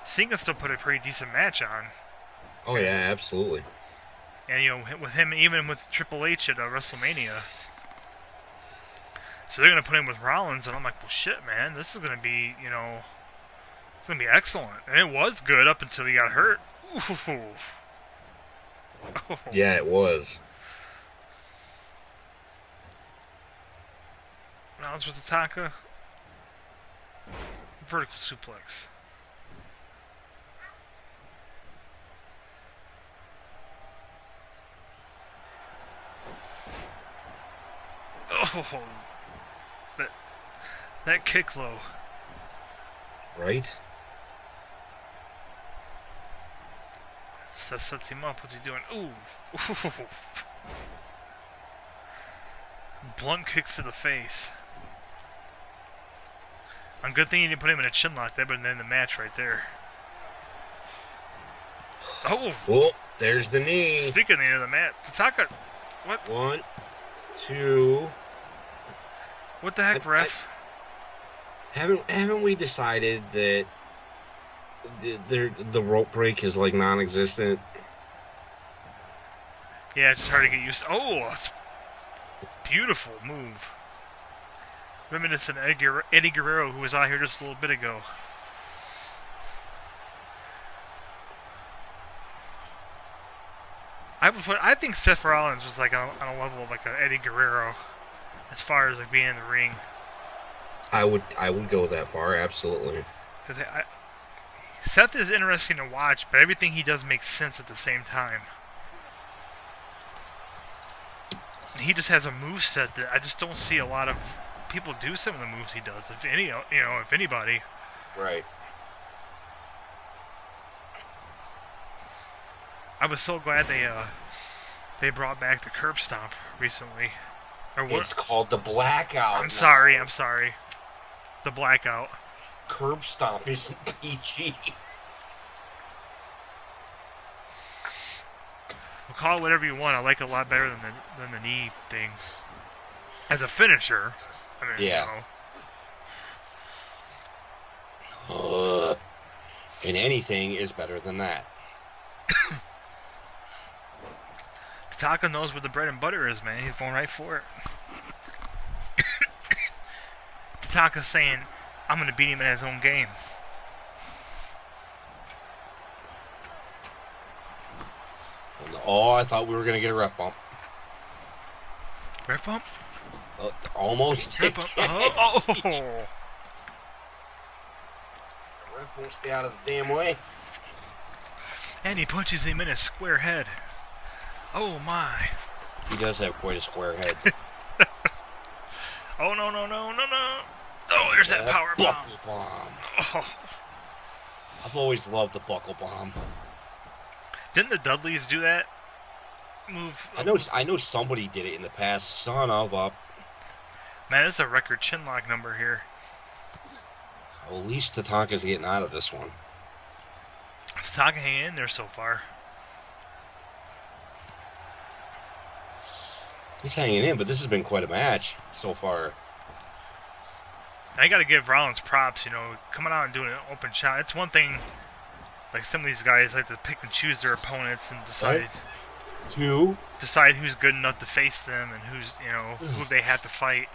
Sting could still put a pretty decent match on. Oh yeah, absolutely. And with him, even with Triple H at WrestleMania, so they're going to put him with Rollins, and I'm like, well, shit, man, this is going to be, it's going to be excellent. And it was good up until he got hurt. Ooh. Oh. Yeah, it was. Rollins with the Taka. Vertical suplex. Oh, that kick low. Right? Seth sets him up. What's he doing? Ooh. Blunt kicks to the face. A good thing you didn't put him in a chin lock. That would have been the match right there. Oh. Oh, there's the knee. Speaking of the end of the match, Tataka. What? 1, 2. What the heck, ref? Haven't we decided that the rope break is like non-existent? Yeah, it's just hard to get used to. Oh, it's a beautiful move. Reminiscent of Eddie Guerrero, who was out here just a little bit ago. I think Seth Rollins was like on a level of like an Eddie Guerrero, as far as like being in the ring. I would go that far, absolutely. Because Seth is interesting to watch, but everything he does makes sense at the same time. He just has a moveset that I just don't see a lot of people do some of the moves he does. If anybody. Right. I was so glad they brought back the curb stomp recently. Or what? It's called the blackout. I'm sorry. The blackout. Curb stomp isn't PG. Well, call it whatever you want. I like it a lot better than the knee thing. As a finisher, I mean, yeah. You know. And anything is better than that. Taka knows where the bread and butter is, man. He's going right for it. Taka's saying, I'm going to beat him in his own game. Oh, I thought we were going to get a ref bump. Ref bump? Almost. Ref bump. Oh. Ref won't stay out of the damn way. And he punches him in his square head. Oh, my. He does have quite a square head. Oh, no. Oh, there's that power bomb. Buckle bomb. Oh. I've always loved the buckle bomb. Didn't the Dudleys do that move? I know somebody did it in the past. Son of a... Man, that's a record chin lock number here. Well, at least Tatanka's getting out of this one. Tataka hanging in there so far. He's hanging in, but this has been quite a match so far. I got to give Rollins props, coming out and doing an open shot. It's one thing, like some of these guys like to pick and choose their opponents and decide who's good enough to face them and who's, who they have to fight.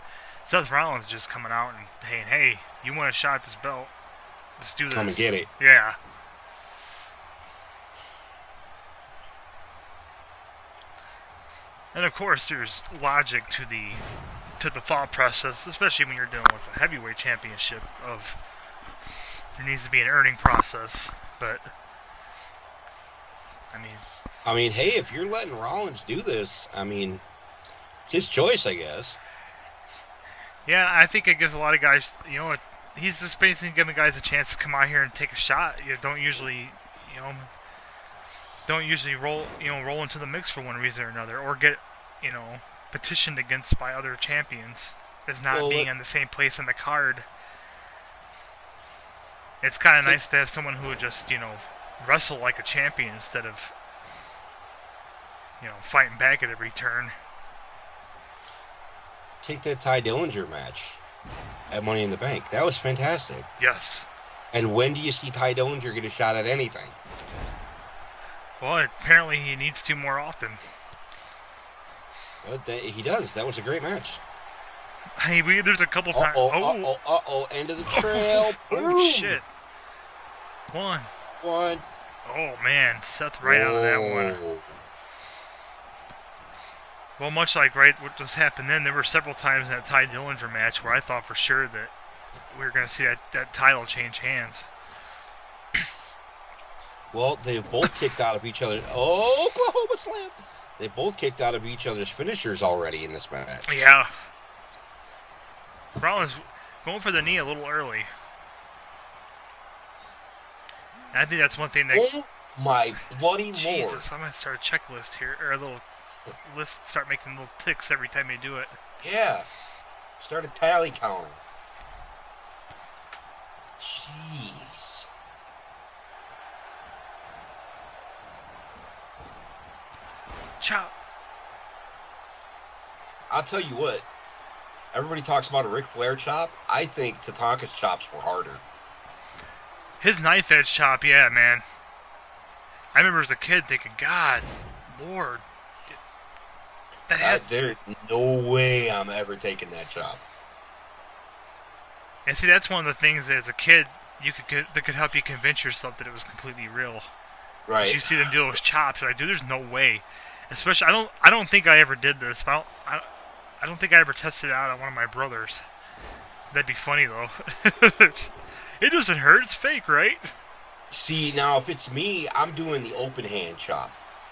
Seth Rollins just coming out and saying, hey, you want a shot at this belt? Let's do this. Come and get it. Yeah. And of course, there's logic to the thought process, especially when you're dealing with a heavyweight championship. There needs to be an earning process, but I mean, hey, if you're letting Rollins do this, it's his choice, I guess. Yeah, I think it gives a lot of guys, he's just basically giving guys a chance to come out here and take a shot. You don't usually roll into the mix for one reason or another, or get, petitioned against by other champions as not being in the same place in the card. It's kind of nice to have someone who would just, wrestle like a champion instead of, fighting back at every turn. Take that Ty Dillinger match at Money in the Bank. That was fantastic. Yes. And when do you see Ty Dillinger get a shot at anything? Well, apparently he needs to more often. He does. That was a great match. Hey, there's a couple times. End of the trail. Oh, shit. One. Oh, man. Seth right out of that one. Well, much like what just happened then, there were several times in that Ty Dillinger match where I thought for sure that we were going to see that title change hands. Well, they both kicked out of each other. Oh, Oklahoma Slam! They both kicked out of each other's finishers already in this match. Yeah. Rollins going for the knee a little early. And I think that's one thing that... Oh, my bloody Lord. Jesus, I'm going to start a checklist here, or a little list, start making little ticks every time you do it. Yeah. Start a tally counter. Jeez. Chop. I'll tell you what. Everybody talks about a Ric Flair chop. I think Tatanka's chops were harder. His knife edge chop, yeah, man. I remember as a kid thinking, God, Lord. There's no way I'm ever taking that chop. And see, that's one of the things that as a kid that could help you convince yourself that it was completely real. Right. You see them deal with chops, you're like, dude, there's no way. Especially, I don't think I ever did this. But I don't think I ever tested it out on one of my brothers. That'd be funny though. It doesn't hurt. It's fake, right? See, now if it's me, I'm doing the open hand chop.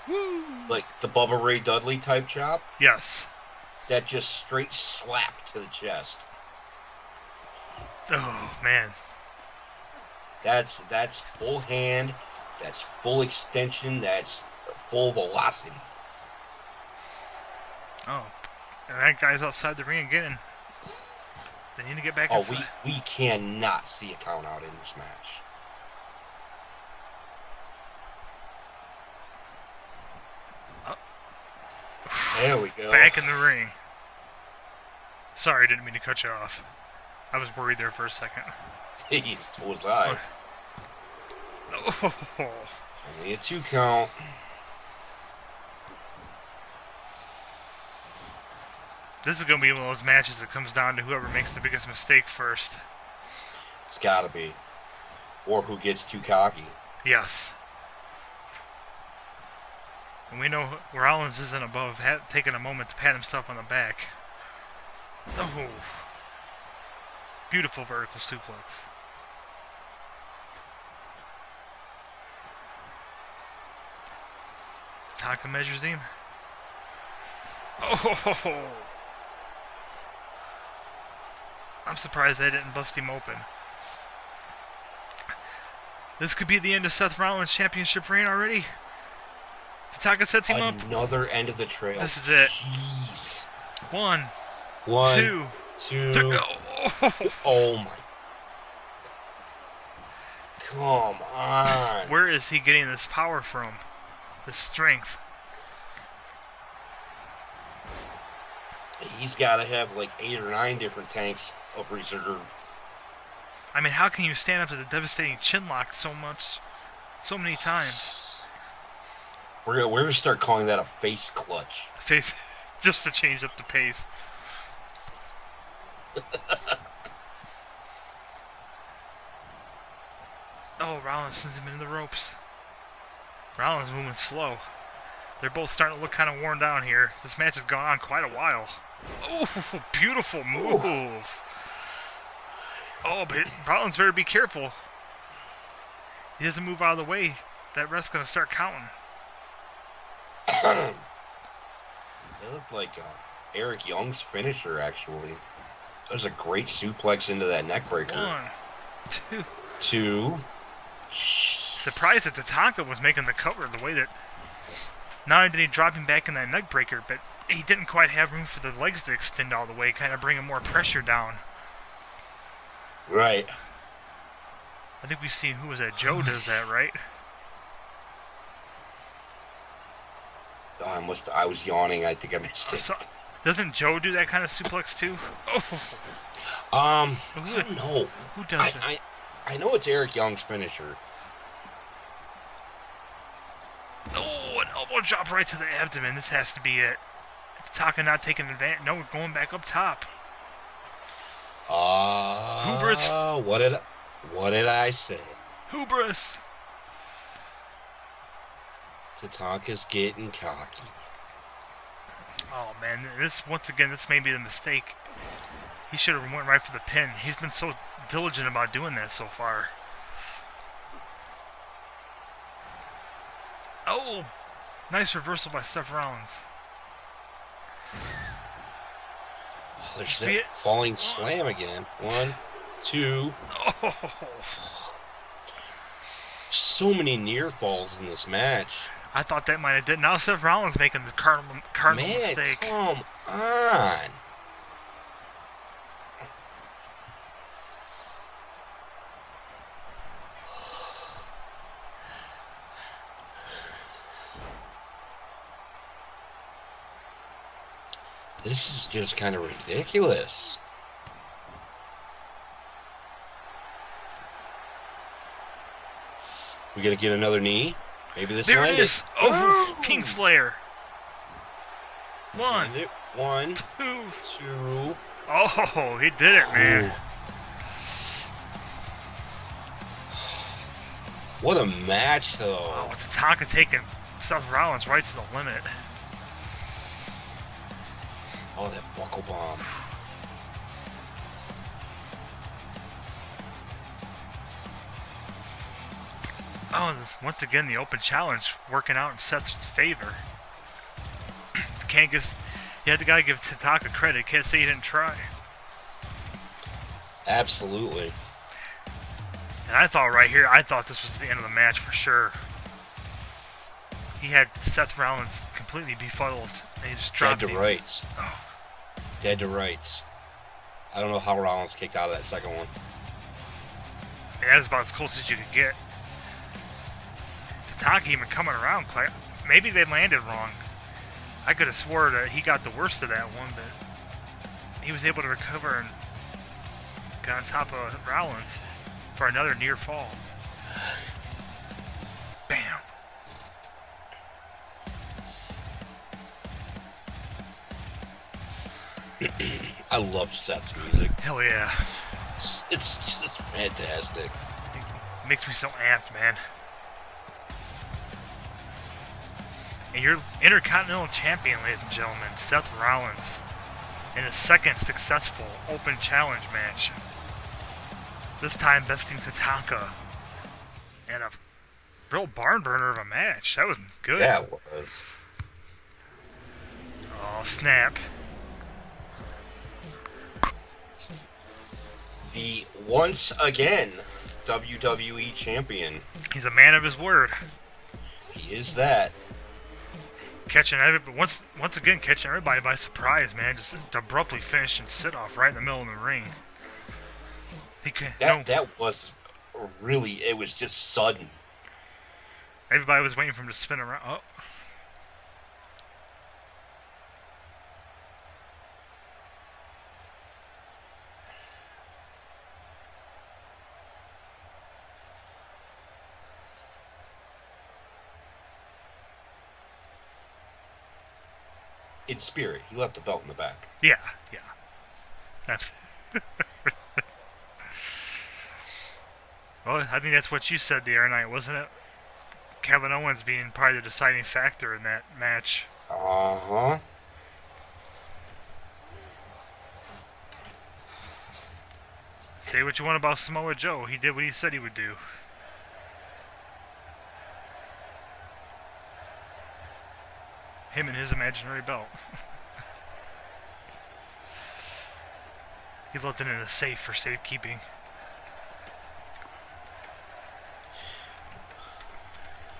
Woo! Like the Bubba Ray Dudley type chop. Yes. That just straight slap to the chest. Oh man. That's full hand. That's full extension. That's full velocity. Oh, and that guy's outside the ring again. They need to get back Oh, inside. we cannot see a count out in this match. There we go. Back in the ring. Sorry, didn't mean to cut you off. I was worried there for a second. So was I. Oh. Only a 2 count. This is going to be one of those matches that comes down to whoever makes the biggest mistake first. It's got to be. Or who gets too cocky. Yes. And we know Rollins isn't above taking a moment to pat himself on the back. Oh. Beautiful vertical suplex. Taka measures him. Oh. I'm surprised they didn't bust him open. This could be the end of Seth Rollins' championship reign already. Taka sets him up. Another end of the trail. This is it. Jeez. One, two. Three. Oh my. Come on. Where is he getting this power from? This strength? He's got to have like 8 or 9 different tanks of reserve. I mean, how can you stand up to the devastating chin lock so many times? We're gonna start calling that a face clutch. Face, just to change up the pace. Oh, Rollins sends him into the ropes. Rollins moving slow. They're both starting to look kind of worn down here. This match has gone on quite a while. Oh, beautiful move. Ooh. Oh, but Rollins better be careful. He doesn't move out of the way. That ref's going to start counting. It looked like Eric Young's finisher, actually. That was a great suplex into that neck breaker. 1, 2. 2. Surprised that Tatanka was making the cover the way that... Not only did he drop him back in that neck breaker, but he didn't quite have room for the legs to extend all the way, kind of bringing more pressure down. Right. I think we've seen, who was that? Joe does that, right? I was yawning. I think I missed it. So, doesn't Joe do that kind of suplex too? Oh. I don't know. Who does it? I know it's Eric Young's finisher. Oh, an elbow drop right to the abdomen. This has to be it. It's Taka not taking advantage. No, we're going back up top. Hubris. What did I say? Hubris. Tatanka's getting cocky. Oh man, once again, this may be the mistake. He should have went right for the pin. He's been so diligent about doing that so far. Oh, nice reversal by Seth Rollins. Oh, there's that falling slam again. 1, 2. Oh. So many near falls in this match. I thought that might have did. Now Seth Rollins making the cardinal mistake. Come on. This is just kind of ridiculous. We gonna get another knee? Maybe this there one. It is. Oh, Kingslayer. 1, 1, 2. 2. Oh, he did it, man. Ooh. What a match, though. Oh, Tatanka taking Seth Rollins right to the limit. Oh, that buckle bomb. Oh, once again, the open challenge working out in Seth's favor. You had the guy give Tatanka credit. Can't say he didn't try. Absolutely. And I thought this was the end of the match for sure. He had Seth Rollins completely befuddled. And he just dropped Dead to rights. Oh. Dead to rights. I don't know how Rollins kicked out of that second one. Yeah, that's about as close as you could get. Tatanka even coming around quite. Maybe they landed wrong. I could have swore that he got the worst of that one, but he was able to recover and got on top of Rollins for another near fall. Bam. I love Seth's music. Hell yeah. It's just fantastic. It makes me so amped, man. And your Intercontinental Champion, ladies and gentlemen, Seth Rollins, in his second successful Open Challenge match. This time besting Tatanka. And a real barn burner of a match. That was good. Yeah, it was. Oh, snap. The once again WWE Champion. He's a man of his word. He is that. Catching everybody, once again catching everybody by surprise, man. Just abruptly finishing sit off right in the middle of the ring. That was really, it was just sudden. Everybody was waiting for him to spin around. Oh. In spirit, he left the belt in the back. Yeah. That's well, I think that's what you said the other night, wasn't it? Kevin Owens being probably the deciding factor in that match. Uh-huh. Say what you want about Samoa Joe. He did what he said he would do. Him and his imaginary belt. He left it in a safe for safekeeping.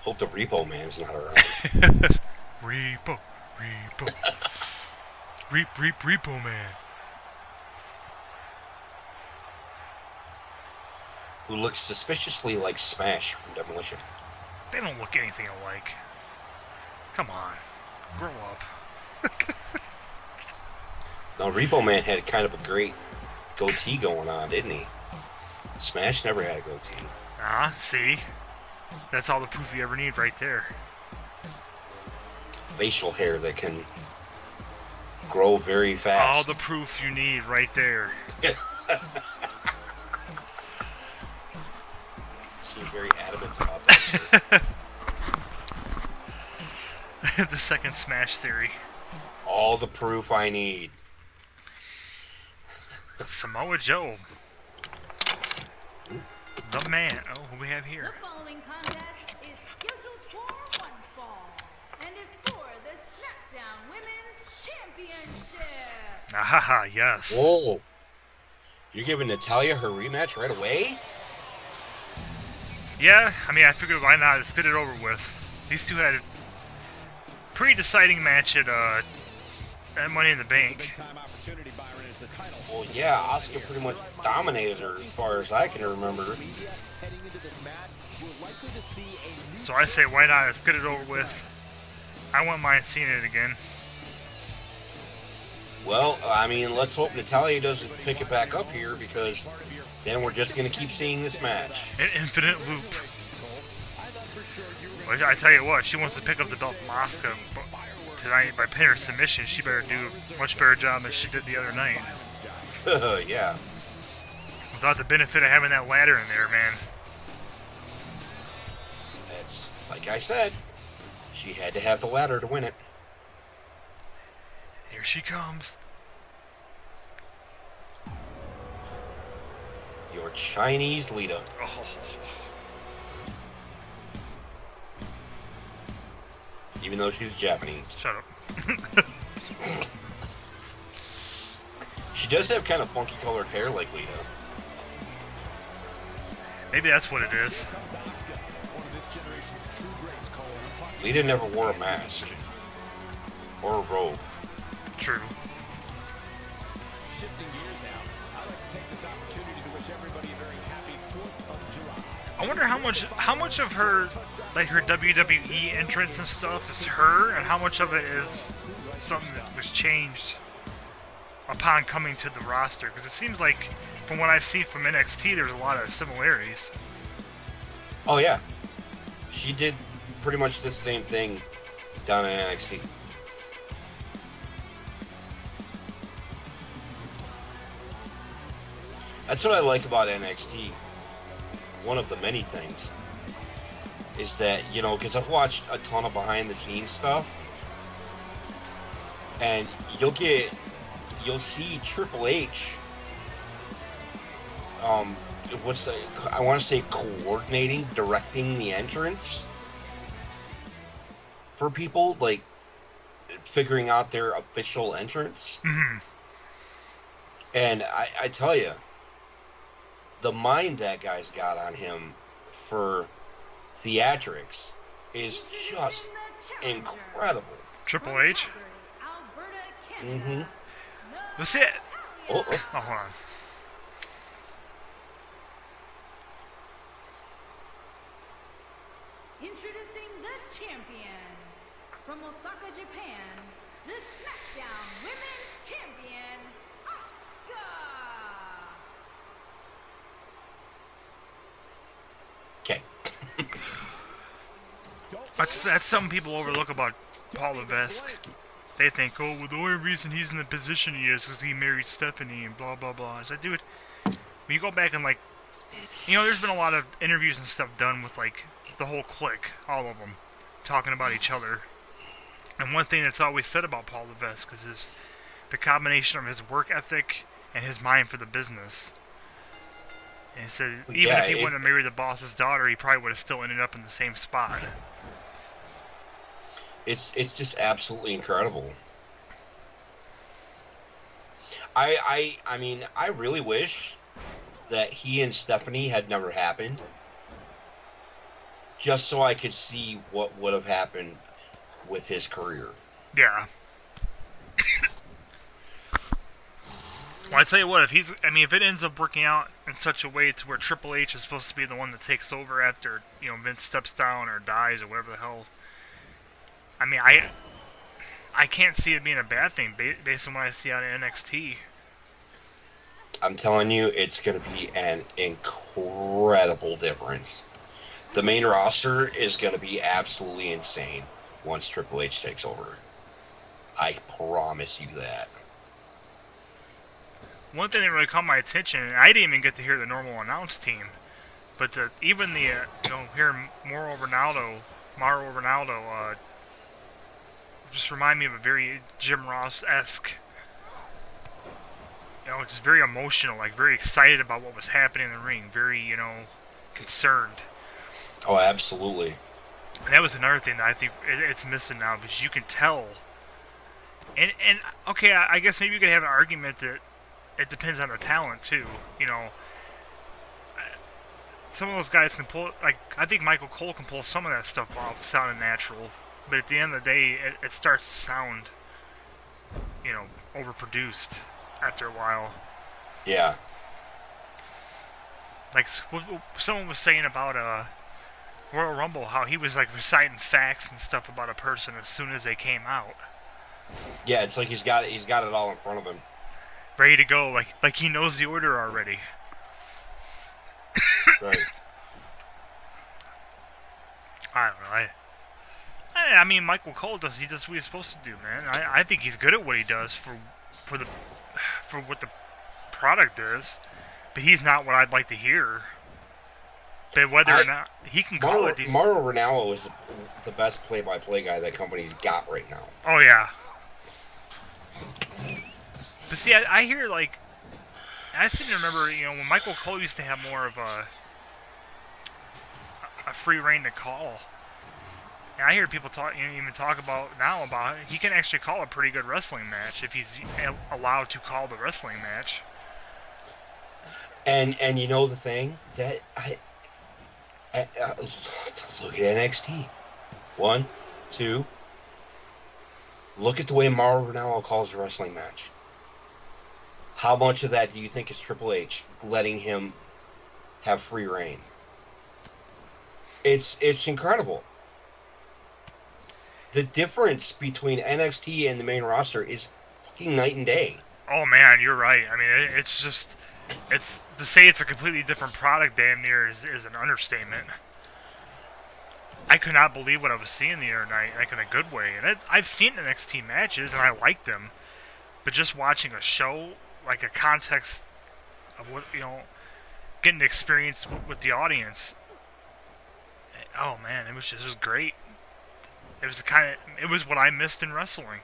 Hope the Repo Man's not around. Repo. Repo Man. Who looks suspiciously like Smash from Demolition. They don't look anything alike. Come on. Grow up. Now, Repo Man had kind of a great goatee going on, didn't he? Smash never had a goatee. See? That's all the proof you ever need right there. Facial hair that can grow very fast. All the proof you need right there. Seems very adamant about that, sir. The second Smash theory. all the proof I need. Samoa Joe. The man. Oh, who we have here? The following contest is scheduled for one fall and is for the SmackDown Women's Championship. Ahaha, yes. Whoa. You're giving Natalya her rematch right away? Yeah, I mean, I figured why not? Let's get it over with. These two had a pretty deciding match at Money in the Bank. Well, yeah, Asuka pretty much dominated her as far as I can remember. So I say, why not? Let's get it over with. I wouldn't mind seeing it again. Well, I mean, let's hope Natalya doesn't pick it back up here, because then we're just going to keep seeing this match. An infinite loop. Well, I tell you what, she wants to pick up the belt from Asuka tonight by pin or submission. She better do a much better job than she did the other night. Yeah. Without the benefit of having that ladder in there, man. That's, like I said, she had to have the ladder to win it. Here she comes. Your Chinese Lita. Oh. Even though she's Japanese. Shut up. She does have kind of funky colored hair like Lita. Maybe that's what it is. Lita never wore a mask. Or a robe. True. I wonder how much of her, like her WWE entrance and stuff is her, and how much of it is something that was changed upon coming to the roster. Because it seems like, from what I've seen from NXT, there's a lot of similarities. Oh yeah. She did pretty much the same thing down in NXT. That's what I like about NXT. One of the many things is that, you know, because I've watched a ton of behind the scenes stuff, and you'll see Triple H, I want to say coordinating, directing the entrance for people, like figuring out their official entrance. Mm-hmm. And I tell you, the mind that guy's got on him for theatrics is just incredible. Triple H? Mm-hmm. That's it. Oh. Oh, hold on. Introducing the champion from Osaka, Japan, the SmackDown Women's Champion, Asuka. Okay. That's something people overlook about Paul Levesque. They think, oh, well, the only reason he's in the position he is he married Stephanie and blah, blah, blah. I said, dude, when you go back and, like, you know, there's been a lot of interviews and stuff done with, like, the whole clique, all of them, talking about each other. And one thing that's always said about Paul Levesque is the combination of his work ethic and his mind for the business. And he said, even if he wouldn't have married the boss's daughter, he probably would have still ended up in the same spot. It's just absolutely incredible. I mean, I really wish that he and Stephanie had never happened, just so I could see what would have happened with his career. Yeah. Well, I tell you what, if it ends up working out in such a way to where Triple H is supposed to be the one that takes over after, you know, Vince steps down or dies or whatever the hell. I mean, I can't see it being a bad thing based on what I see out of NXT. I'm telling you, it's going to be an incredible difference. The main roster is going to be absolutely insane once Triple H takes over. I promise you that. One thing that really caught my attention, and I didn't even get to hear the normal announce team, but even the, hearing Mauro Ronaldo just remind me of a very Jim Ross-esque, just very emotional, like very excited about what was happening in the ring, very, concerned. Oh, absolutely. And that was another thing that I think it's missing now, because you can tell. And okay, I guess maybe you could have an argument that it depends on the talent too. Some of those guys can pull, like, I think Michael Cole can pull some of that stuff off, sounding natural. But at the end of the day, it starts to sound, overproduced after a while. Yeah. Like, someone was saying about Royal Rumble, how he was, like, reciting facts and stuff about a person as soon as they came out. Yeah, it's like he's got it all in front of him. Ready to go, like he knows the order already. Right. I don't know. I mean, Michael Cole does what he's supposed to do, man. I think he's good at what he does for what the product is, but he's not what I'd like to hear. But whether or not he can call it, Mauro Ranallo is the best play-by-play guy that company's got right now. Oh yeah. But see, I hear, like, I seem to remember, when Michael Cole used to have more of a free reign to call. And I hear people even talk about now about he can actually call a pretty good wrestling match if he's allowed to call the wrestling match. And the thing that look at NXT. 1, 2. Look at the way Mauro Ranallo calls a wrestling match. How much of that do you think is Triple H letting him have free reign? It's incredible. The difference between NXT and the main roster is fucking night and day. Oh man, you're right. I mean, it's to say it's a completely different product damn near is an understatement. I could not believe what I was seeing the other night, like in a good way. And I've seen NXT matches and I like them, but just watching a show, like a context of what, getting the experience with the audience. Oh man, it was great. It was what I missed in wrestling.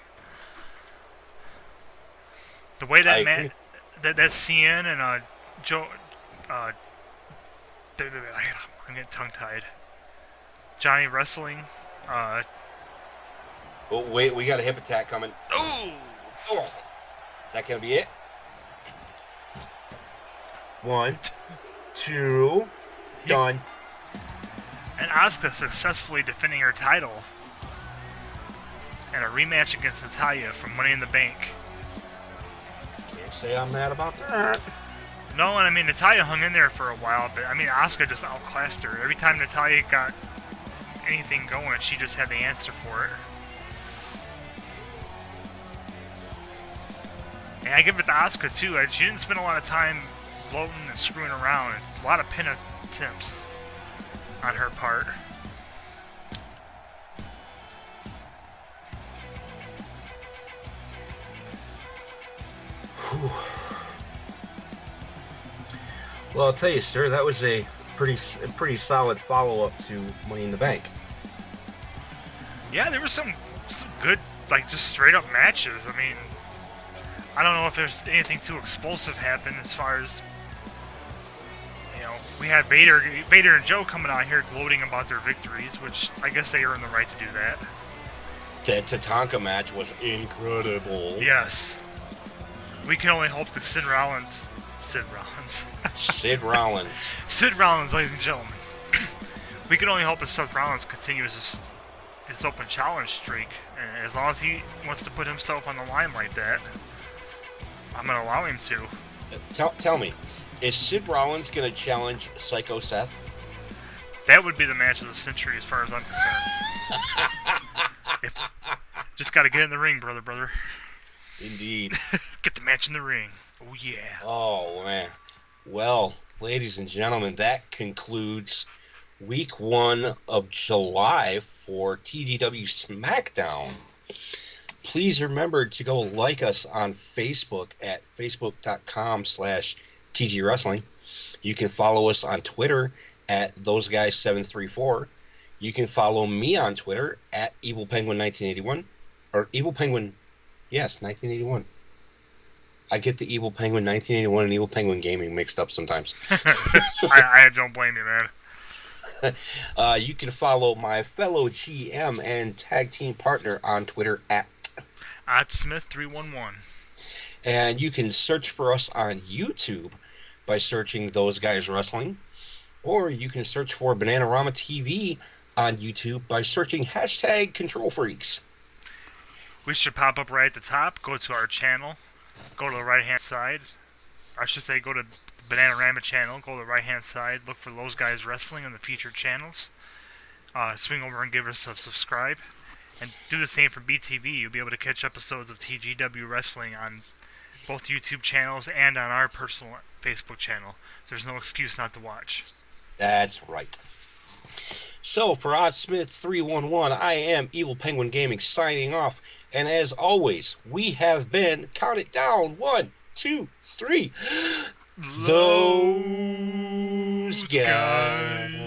The way that that CN and Joe, I'm getting tongue-tied. Johnny Wrestling. Oh wait, we got a hip attack coming. Oh, is that gonna be it? 1, 2, done. And Asuka successfully defending her title and a rematch against Natalya from Money in the Bank. Can't say I'm mad about that. No, and I mean, Natalya hung in there for a while, but I mean, Asuka just outclassed her. Every time Natalya got anything going, she just had the answer for it. And I give it to Asuka too. She didn't spend a lot of time floating and screwing around. A lot of pin attempts on her part. Whew. Well, I'll tell you, sir, that was a pretty solid follow-up to Money in the Bank. Yeah, there was some good, like, just straight-up matches. I mean, I don't know if there's anything too explosive happen as far as, we had Vader and Joe coming out here gloating about their victories, which I guess they earned the right to do that. That Tatanka match was incredible. Yes. We can only hope that Sid Rollins, Sid Rollins, ladies and gentlemen. We can only hope that Seth Rollins continues this open challenge streak. And as long as he wants to put himself on the line like that, I'm going to allow him to. Tell me, is Sid Rollins going to challenge Psycho Seth? That would be the match of the century as far as I'm concerned. Just got to get in the ring, brother. Indeed. Get the match in the ring. Oh, yeah. Oh, man. Well, ladies and gentlemen, that concludes week 1 of July for TGW Smackdown. Please remember to go like us on Facebook at facebook.com/TGWrestling. You can follow us on Twitter at ThoseGuys734. You can follow me on Twitter at EvilPenguin1981. Or Evil Penguin. Yes, 1981. I get the Evil Penguin 1981 and Evil Penguin Gaming mixed up sometimes. I don't blame you, man. You can follow my fellow GM and tag team partner on Twitter at OddSmith311. And you can search for us on YouTube by searching Those Guys Wrestling. Or you can search for BananaRoMa TV on YouTube by searching hashtag Control Freaks. We should pop up right at the top. Go to our channel. Go to the right-hand side. I should say go to the BananaRoMa channel. Go to the right-hand side. Look for Those Guys Wrestling in the featured channels. Swing over and give us a subscribe. And do the same for BTV. You'll be able to catch episodes of TGW Wrestling on both YouTube channels and on our personal Facebook channel. There's no excuse not to watch. That's right. So, for OddSmith311, I am Evil Penguin Gaming signing off. And as always, we have been, count it down, 1, 2, 3, Those Guys.